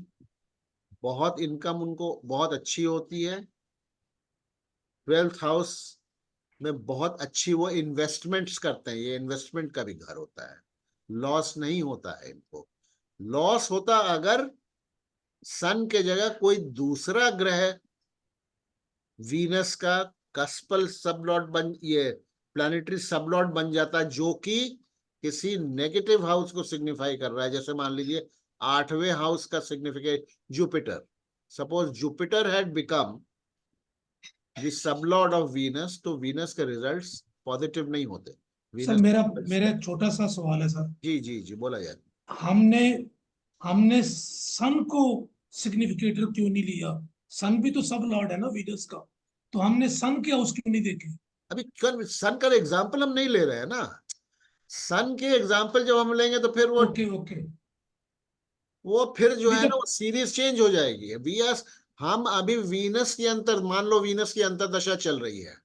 बहुत इनकम उनको बहुत अच्छी होती है। 12th हाउस में बहुत अच्छी वो इन्वेस्टमेंट्स करते हैं, ये इन्वेस्टमेंट का भी घर होता है, लॉस नहीं होता है इनको। लॉस होता अगर सन के जगह कोई दूसरा ग्रह वीनस का कस्पल सबलॉर्ड बन, ये प्लैनेटरी सबलॉर्ड बन जाता जो कि किसी नेगेटिव हाउस को सिग्निफाई कर रहा है। जैसे मान लीजिए 8वें हाउस का significate Jupiter, suppose Jupiter had become the sublord of Venus, तो वीनस के रिजल्ट्स पॉजिटिव नहीं होते। सर मेरा एक छोटा सा सवाल है सर। जी जी जी, बोला जाए। हमने हमने सन को सिग्निफिकेटर क्यों नहीं लिया? सन भी तो सब लॉर्ड है ना वीनस का, तो हमने सन के हाउस क्यों नहीं देखे? अभी सन का एग्जाम्पल हम नहीं ले रहे हैं ना, सन के एग्जाम्पल जब हम लेंगे तो फिर ओके ओके, वो फिर जो है ठीक ना वो सीरीज चेंज हो जाएगी। वीएस हम अभी वीनस की अंतर, मान लो वीनस की अंतरदशा चल रही है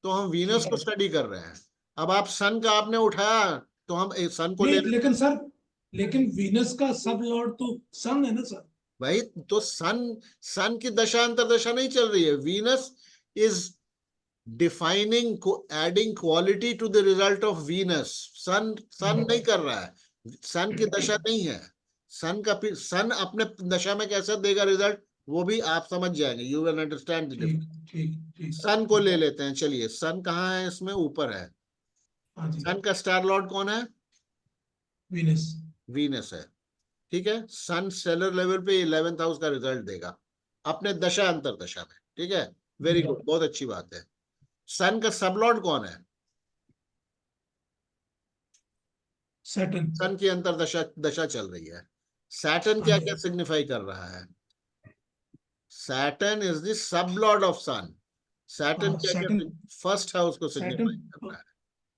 तो हम वीनस ठीक को है। स्टडी कर रहे हैं। अब आप सन का आपने उठाया तो हम सन को ले नहीं रहे हैं। लेकिन सर, लेकिन वीनस का सब लॉर्ड तो सन है ना सर? भाई तो सन की दशा अंतरदशा नहीं चल रही है, Venus is defining adding quality to the result of Venus. Sun नहीं कर रहा है, सन की दशा नहीं है। सन अपने दशा में कैसे देगा रिजल्ट वो भी आप समझ जाएंगे, यू विल अंडरस्टैंड द ठीक डिफरेंस। ठीक ठीक। सन को ले लेते हैं, चलिए सन कहाँ है, इसमें ऊपर है। हाँ जी, सन का स्टार लॉर्ड कौन है? वीनस। वीनस है, ठीक है। सन सेलर लेवल पे 11th हाउस का रिजल्ट देगा अपने दशा अंतरदशा में, ठीक है। वेरी गुड, बहुत अच्छी बात है। सन का सबलॉर्ड कौन है? सैटर्न। सन की अंतरदशा दशा चल रही है। सैटर्न क्या क्या सिग्निफाई कर रहा है? Saturn is the sublord of sun. Saturn क्या क्या सैटर्न फर्स्ट हाउस को सिग्निफाई सैटर्न कर रहा है,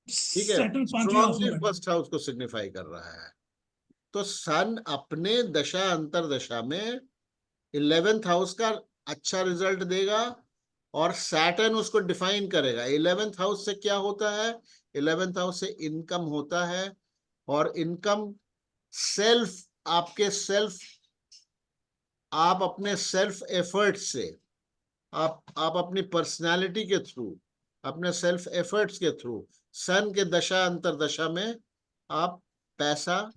ठीक है। सैटर्न 5वें हाउस में स्ट्रॉन्गली बैठा। फर्स्ट हाउस को सिग्निफाई कर रहा है। तो सन अपने दशा अंतरदशा में 11th हाउस का अच्छा रिजल्ट देगा और सैटर्न उसको डिफाइन करेगा। 11th हाउस से क्या होता है? 11th हाउस से इनकम होता है, और इनकम सेल्फ, आपके सेल्फ, आप अपने सेल्फ एफर्ट से, आप अपनी पर्सनालिटी के थ्रू, अपने सेल्फ एफर्ट्स के थ्रू सन के दशा अंतरदशा में आप पैसा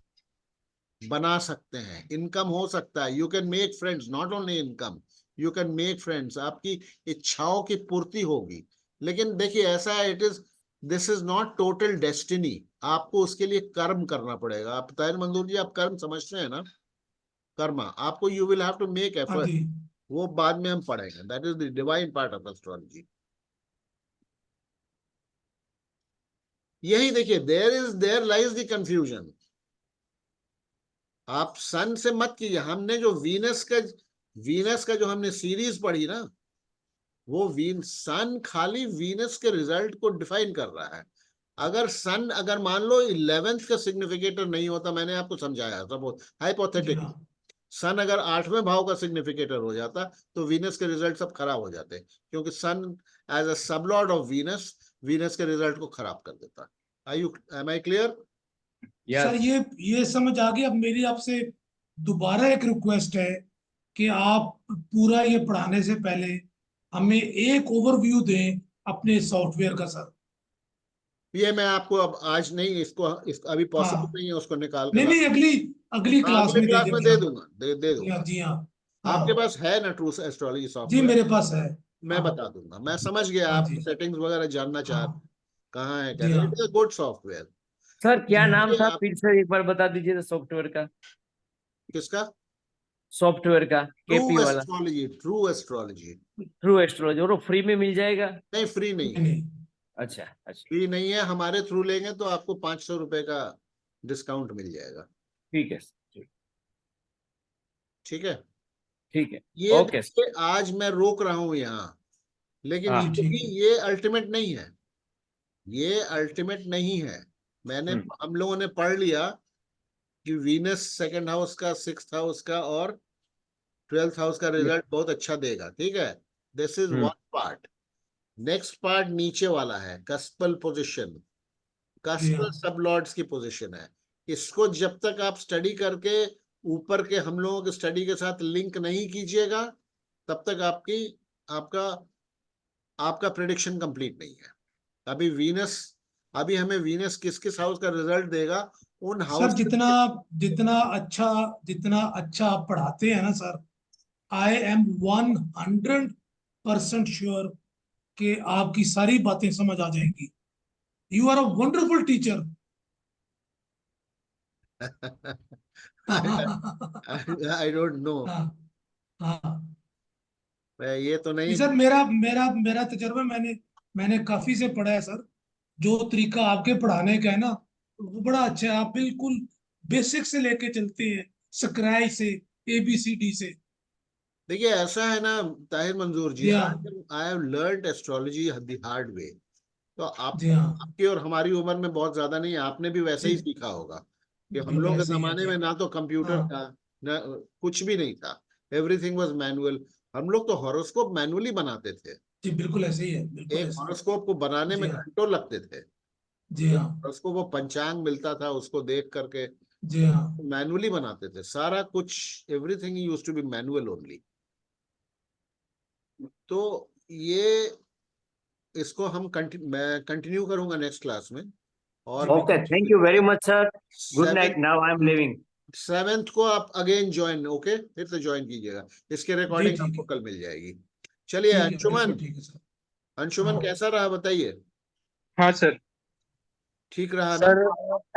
बना सकते हैं, इनकम हो सकता है। You can make friends, not only income, you can make friends, आपकी इच्छाओं की पूर्ति होगी। लेकिन देखिए ऐसा है, it is, this is not total destiny, आपको उसके लिए कर्म करना पड़ेगा। आप ताहिर मंजूर जी, आप कर्म समझते हैं ना? कर्मा आपको, you will have to make हाँ एफर्ट, जी। वो बाद में हम पढ़ेंगे। That is the divine part of astrology. यही देखिए, देयर लाइज द कंफ्यूजन। आप सन से मत कीजिए, हमने जो वीनस का जो हमने सीरीज पढ़ी ना, वो सन खाली वीनस के रिजल्ट को डिफाइन कर रहा है। अगर सन, अगर मान लो 11th का सिग्निफिकेटर नहीं होता, मैंने आपको समझाया सब जी हाइपोथेटिक, हाँ। सन अगर 8वें भाव का सिग्निफिकेटर हो जाता तो वीनस के रिजल्ट सब खराब हो जाते, क्योंकि sun as a sublord of Venus, Venus के रिजल्ट को खराब कर देता। M I clear? सर ये समझ आ गई। अब मेरी आपसे दोबारा एक रिक्वेस्ट है कि आप पूरा ये पढ़ाने से पहले हमें एक ओवरव्यू दें अपने सॉफ्टवेयर का सर। ये मैं आपको अब आज नहीं, इसको अभी पॉसिबल हाँ, नहीं है उसको निकाल कर नहीं नहीं, अगली अगली हाँ, क्लास अगले में दे क्लास में देंगे दे आप। दूंगा, दे जी हाँ, दूंगा। जी हाँ। आपके हाँ पास है ना ट्रू एस्ट्रोलॉजी जी, सॉफ्टवेयर? मेरे पास है। मैं हाँ बता दूंगा, मैं समझ गया हाँ आप जी। सेटिंग्स वगैरह जानना चाह हाँ कहाँ है जी क्या। हाँ। It is good software. Sir क्या जी हाँ। नाम था आप फिर से एक बार बता दीजिए सॉफ्टवेयर का? किसका? सॉफ्टवेयर का, ट्रू केपी वाला। Astrology, true astrology. True astrology, और वो फ्री में मिल जाएगा? नहीं, फ्री नहीं नहीं है, नहीं। अच्छा अच्छा, फ्री नहीं है। हमारे थ्रू लेंगे तो आपको 500 रुपए का डिस्काउंट मिल जाएगा, ठीक है सर, ठीक। ठीक है। ठीक है, ये ओके सर। देखिए, आज मैं रोक रहा हूं यहाँ, लेकिन हाँ। जी ठीक क्योंकि है। ये अल्टीमेट नहीं है, ये अल्टीमेट नहीं है। हम्म। हम लोगों ने पढ़ लिया कि वीनस सेकंड हाउस का, सिक्स्थ हाउस का और ट्वेल्थ हाउस का रिजल्ट बहुत अच्छा देगा, ठीक है। This is hmm. One part. Next part नीचे वाला है, कस्पल पोजीशन, जी हाँ। कस्पल सब लॉर्ड्स की पोजीशन है। इसको जब तक आप स्टडी करके ऊपर के हम लोगों के स्टडी के साथ लिंक नहीं कीजिएगा, तब तक आपका आपका प्रेडिक्शन कंप्लीट नहीं है। अभी वीनस, अभी हमें वीनस किस किस हाउस का रिजल्ट देगा, उन सर हाउस जितना जितना अच्छा आप पढ़ाते हैं ना सर, आई एम 100% श्योर कि आपकी सारी बातें समझ आ जाएंगी। You are a wonderful teacher. हाँ। आई डोंट नो, हाँ। ये तो नहीं नहीं। सर, मेरा मेरा मेरा तजर्बा, मैंने काफी से पढ़ा है सर। जो तरीका आपके पढ़ाने का है ना, वो बड़ा अच्छा है। आप बिल्कुल बेसिक से लेके चलते हैं, स्क्रैच से, ABCD से। देखिए ऐसा है ना ताहिर मंजूर जी, जी हाँ। I have learned astrology the hard way. तो जी हाँ। आपकी और हमारी उम्र में बहुत ज्यादा नहीं है, आपने भी वैसे ही जी सीखा होगा कि हम बिल्कुल लोग के ऐसे ही है जमाने जी। में ना तो कंप्यूटर हाँ। था, ना कुछ भी नहीं था। Everything was manual. हम लोग तो हॉरोस्कोप मैनुअली बनाते थे। जी बिल्कुल ऐसे ही है, बिल्कुल एक ऐसे ही हॉरोस्कोप को बनाने है। जी में हाँ। घंटों लगते थे। जी एक हाँ। हॉरोस्कोप वो पंचांग मिलता था, उसको देख करके जी हाँ। मैनुअली बनाते थे सारा कुछ। Everything used to be manual only. तो ये, इसको मैं कंटिन्यू करूंगा नेक्स्ट क्लास में। जी और ओके, बिल्कुल ठीक थैंक है। You very much sir. Good seventh night, now I am living. Seventh को आप अगेन ज्वाइन, ओके, फिर से ज्वाइन कीजिएगा। इसके जी रिकॉर्डिंग ठीक आपको है। कल मिल जाएगी। चलिए ठीक है, बिल्कुल अंशुमन, ठीक है सर। अंशुमन हाँ। कैसा रहा बताइए। हाँ सर। ठीक रहा ना। सर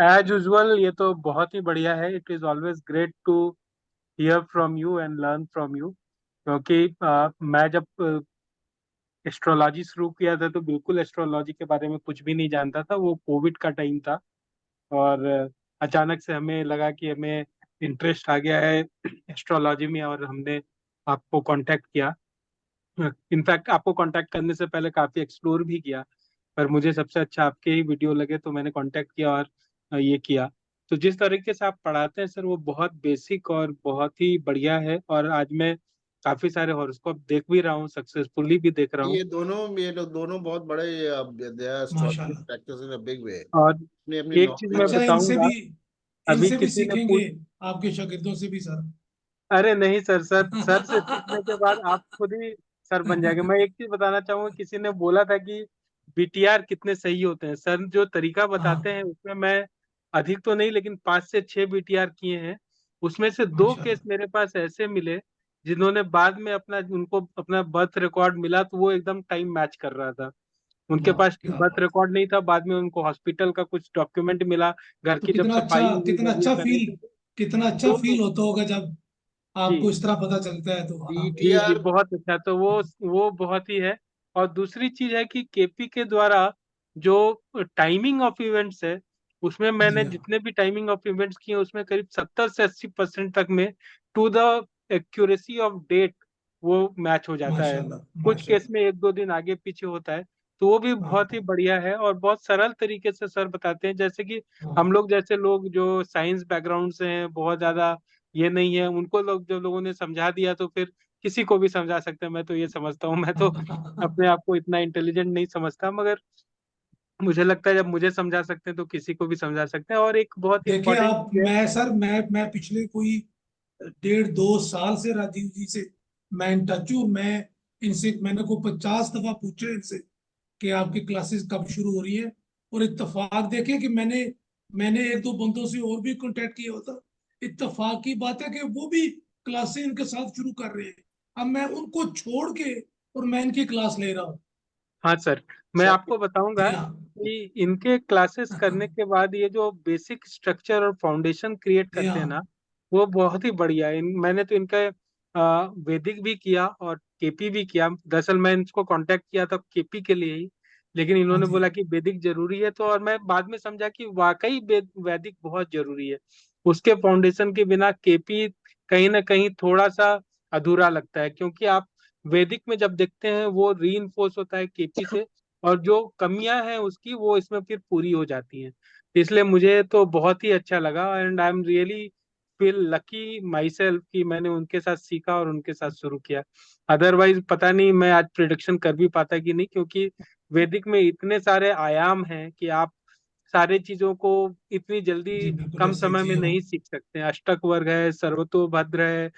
एज यूजुअल ये तो बहुत ही बढ़िया है। It is always great to hear from you and learn from you, क्योंकि मैं जब एस्ट्रोलॉजी शुरू किया था तो बिल्कुल एस्ट्रोलॉजी के बारे में कुछ भी नहीं जानता था। वो कोविड का टाइम था और अचानक से हमें लगा कि हमें इंटरेस्ट आ गया है एस्ट्रोलॉजी में, और हमने आपको कांटेक्ट किया। इनफैक्ट आपको कांटेक्ट करने से पहले काफ़ी एक्सप्लोर भी किया, पर मुझे सबसे अच्छा आपके ही वीडियो लगे तो मैंने कांटेक्ट किया और ये किया। तो जिस तरीके से आप पढ़ाते हैं सर, वो बहुत बेसिक और बहुत ही बढ़िया है। और आज मैं काफ़ी सारे हॉरोस्कोप देख भी रहा हूँ, सक्सेसफुली भी देख रहा हूँ। ये लोग दोनों बहुत बड़े एस्ट्रोलॉजी माशाल्लाह। Practice in a big way, और अपनी अपनी एक चीज़ मैं नॉलेज। अच्छा, इनसे बताऊंगा, भी अभी इनसे भी किसी ने सीखेंगे, पूछ आपके शागिर्दों से भी सर। अरे नहीं सर, सर से सीखने के बाद आप खुद ही सर बन जाएंगे। मैं एक चीज बताना चाहूंगा, किसी ने बोला था कि BTR कितने सही होते हैं। सर जो तरीका बताते हाँ। हैं उसमें मैं अधिक तो नहीं, लेकिन 5 से 6 BTR किए हैं। उसमें से 2 केस माशाल्लाह। मेरे पास ऐसे मिले जिन्होंने बाद में उनको अपना बर्थ रिकॉर्ड मिला तो वो एकदम टाइम मैच कर रहा था। उनके वाह पास क्या बर्थ बात। रिकॉर्ड नहीं था, बाद में उनको हॉस्पिटल का कुछ डॉक्यूमेंट मिला, घर तो की जब सफाई हुई कितना जब ये अच्छा कर रहे फील, थे कितना अच्छा तो। फील होता होगा जब आपको जी इस तरह पता चलता है तो। हाँ। जी जी, बीटीआर। बहुत अच्छा। तो वो बहुत ही है। और दूसरी चीज है कि KP के द्वारा जो टाइमिंग ऑफ इवेंट्स है, उसमें जी मैंने हाँ। जितने भी टाइमिंग ऑफ इवेंट्स किए उसमें करीब 70 से 80% तक में to the accuracy of date वो मैच हो जाता है। माशाल्लाह। कुछ केस माशाल्लाह। में 1-2 दिन आगे पीछे होता है। तो वो भी बहुत ही हाँ। बढ़िया है और बहुत सरल तरीके से सर बताते हैं। जैसे कि हम हाँ। लोग जैसे लोग जो साइंस बैकग्राउंड से हैं, बहुत ज्यादा ये नहीं है, उनको लोग जब लोगों ने समझा दिया तो फिर किसी को भी समझा सकते हैं। मैं तो ये समझता हूँ, मैं तो अपने आप को इतना इंटेलिजेंट नहीं समझता, मगर मुझे लगता है जब मुझे समझा सकते हैं तो किसी को भी समझा सकते हैं। और एक बहुत देखिए इंपॉर्टेंट आप, चीज है। मैं सर, मैं पिछले कोई 1.5-2 साल से राजीव जी से मैं इन टच हूँ। मैंने को 50 दफा पूछे इनसे कि आपकी क्लासेस कब शुरू हो रही है। और इत्तेफाक देखे कि मैंने 1-2 बंदों से और भी कांटेक्ट किया होता। इत्तेफाक की बात है कि वो भी क्लासेस इनके साथ शुरू कर रहे हैं। अब मैं उनको छोड़ के और मैं इनकी क्लास ले रहा हूँ। हाँ सर, मैं आपको बताऊंगा जी हाँ। कि इनके क्लासेस करने के बाद ये जो बेसिक स्ट्रक्चर और फाउंडेशन क्रिएट जी करते हैं ना, हाँ। वो बहुत ही बढ़िया है। मैंने तो इनका वैदिक भी किया और KP भी किया। दरअसल मैं इनको कांटेक्ट किया था KP के लिए ही, लेकिन हाँ इन्होंने जी। बोला कि वैदिक जरूरी है। तो और मैं बाद में समझा कि वाकई वैदिक बहुत जरूरी है। उसके फाउंडेशन के बिना KP कहीं ना कहीं थोड़ा सा अधूरा लगता है, क्योंकि आप वैदिक में जब देखते हैं वो रीइंफोर्स होता है केपी से, और जो कमियां हैं उसकी वो इसमें फिर पूरी हो जाती हैं। इसलिए मुझे तो बहुत ही अच्छा लगा, and I am really feel lucky my self कि मैंने उनके साथ सीखा और उनके साथ शुरू किया। अदरवाइज पता नहीं मैं आज प्रिडिक्शन कर भी पाता कि नहीं, क्योंकि वैदिक में इतने सारे आयाम हैं कि आप सारे चीजों को इतनी जल्दी जी बिल्कुल कम ऐसे समय जी में हाँ, नहीं सीख सकते हैं। अष्टक वर्ग है, सर्वतोभद्र है,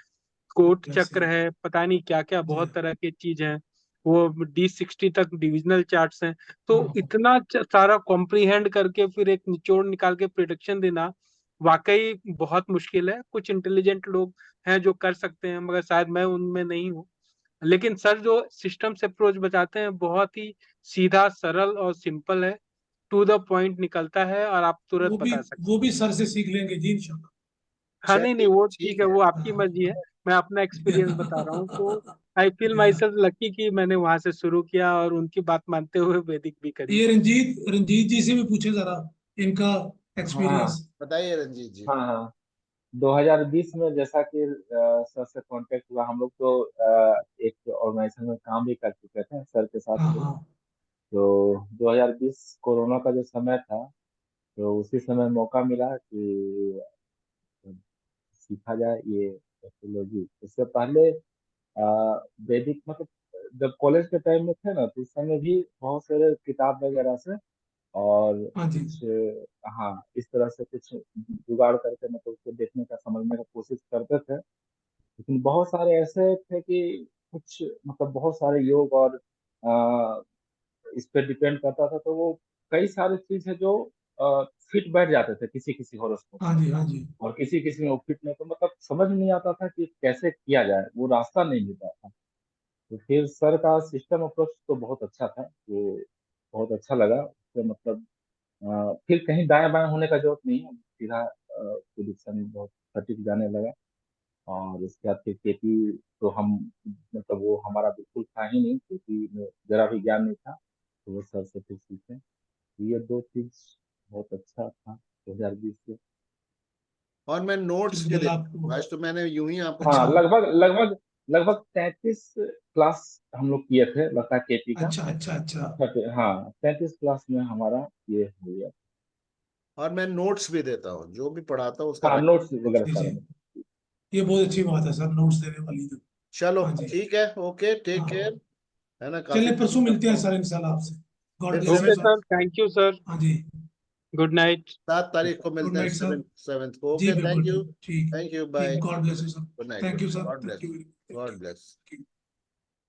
कोट ऐसे चक्र है, पता नहीं क्या क्या जी बहुत तरह की चीज हैं। वो D60 तक डिविजनल चार्ट्स हैं। तो हाँ, इतना सारा कॉम्प्रीहेंड करके फिर एक निचोड़ निकाल के प्रिडिक्शन देना वाकई बहुत मुश्किल है। कुछ इंटेलिजेंट लोग हैं जो कर सकते हैं, मगर शायद मैं उनमें नहीं हूँ। लेकिन सर जो सिस्टम से अप्रोच बताते हैं बहुत ही सीधा, सरल और सिंपल है, टू द पॉइंट निकलता है और आप तुरंत बता सकते वो हैं। भी सर से सीख लेंगे जी इंशाल्लाह। हाँ, नहीं नहीं, चलिए वो ठीक ठीक है, है। वो आपकी हाँ मर्जी है। मैं अपना एक्सपीरियंस बता रहा हूँ, तो आई फील माई या, सेल्फ लकी कि मैंने वहां से शुरू किया और उनकी बात मानते हुए वैदिक भी करी। ये रंजीत जी से भी पूछे जरा इनका एक्सपीरियंस। हाँ बताइए रंजीत जी। हाँ हाँ। 2020 में जैसा कि सर से कांटेक्ट हुआ, हम लोग तो एक ऑर्गेनाइजेशन में काम भी कर चुके थे सर के साथ हाँ में। हाँ तो 2020 कोरोना का जो समय था, तो उसी समय मौका मिला कि सीखा जाए ये एस्ट्रोलॉजी। इससे पहले वैदिक मतलब जब कॉलेज के टाइम में थे ना, तो उस समय भी बहुत सारे किताब वगैरह से और हाँ जी कुछ, हाँ, इस तरह से कुछ जुगाड़ करके मतलब उसको देखने का, समझने का कोशिश करते थे। लेकिन बहुत सारे ऐसे थे कि कुछ मतलब बहुत सारे योग और आ, इस पे डिपेंड करता था, तो वो कई सारी चीज है जो फिट बैठ जाते थे किसी किसी हॉरोस्कोप हाँ में, जी हाँ जी और किसी किसी में वो फिट नहीं, तो मतलब समझ नहीं आता था कि कैसे किया जाए, वो रास्ता नहीं मिलता था। तो फिर सर का सिस्टम अप्रोच तो बहुत अच्छा था, वो बहुत अच्छा लगा उससे, मतलब फिर कहीं दाएं बाएं होने का जरूरत नहीं है, सीधा प्रिडिक्शन बहुत सटीक जाने लगा। और उसके बाद फिर केपी, तो हम मतलब वो हमारा बिल्कुल था ही नहीं, केपी में जरा भी ज्ञान नहीं था, तो वो सर से फिर सीखे। तो ये दो चीज बहुत अच्छा था 2020 से। और मैं नोट्स भी चलिए देता आपको हूँ, आज तो मैंने यूं ही आपको हाँ, अच्छा बता। लगभग लगभग लगभग 33 क्लास हम लोग किए थे, लगता है केपी का। अच्छा अच्छा अच्छा हाँ, 33 क्लास में हमारा ये हो गया। और मैं नोट्स भी देता हूँ, जो भी पढ़ाता हूँ उसका हाँ, नोट्स वगैरह जी जी, सारा। ये बहुत अच्छी बात है सर, नोट्स देने वाली तो। चलो हाँ जी ठीक है, ओके, टेक हाँ, केयर। है ना, काफी चलिए परसों टाइम मिलते हैं आपको। सर इंशाल्लाह आपसे। गॉड फिर bless you okay sir. 7 sir, thank you sir, हाँ जी, गुड नाइट। 7 तारीख को गुड मिलते हैं, नाइट सर। 7th को। जी ओके, बिल्कुल थैंक यू। बिल्कुल ठीक, थैंक यू, ठीक, bye. God bless you sir. Good night, thank good you night, sir, God thank bless. You, thank God bless. You.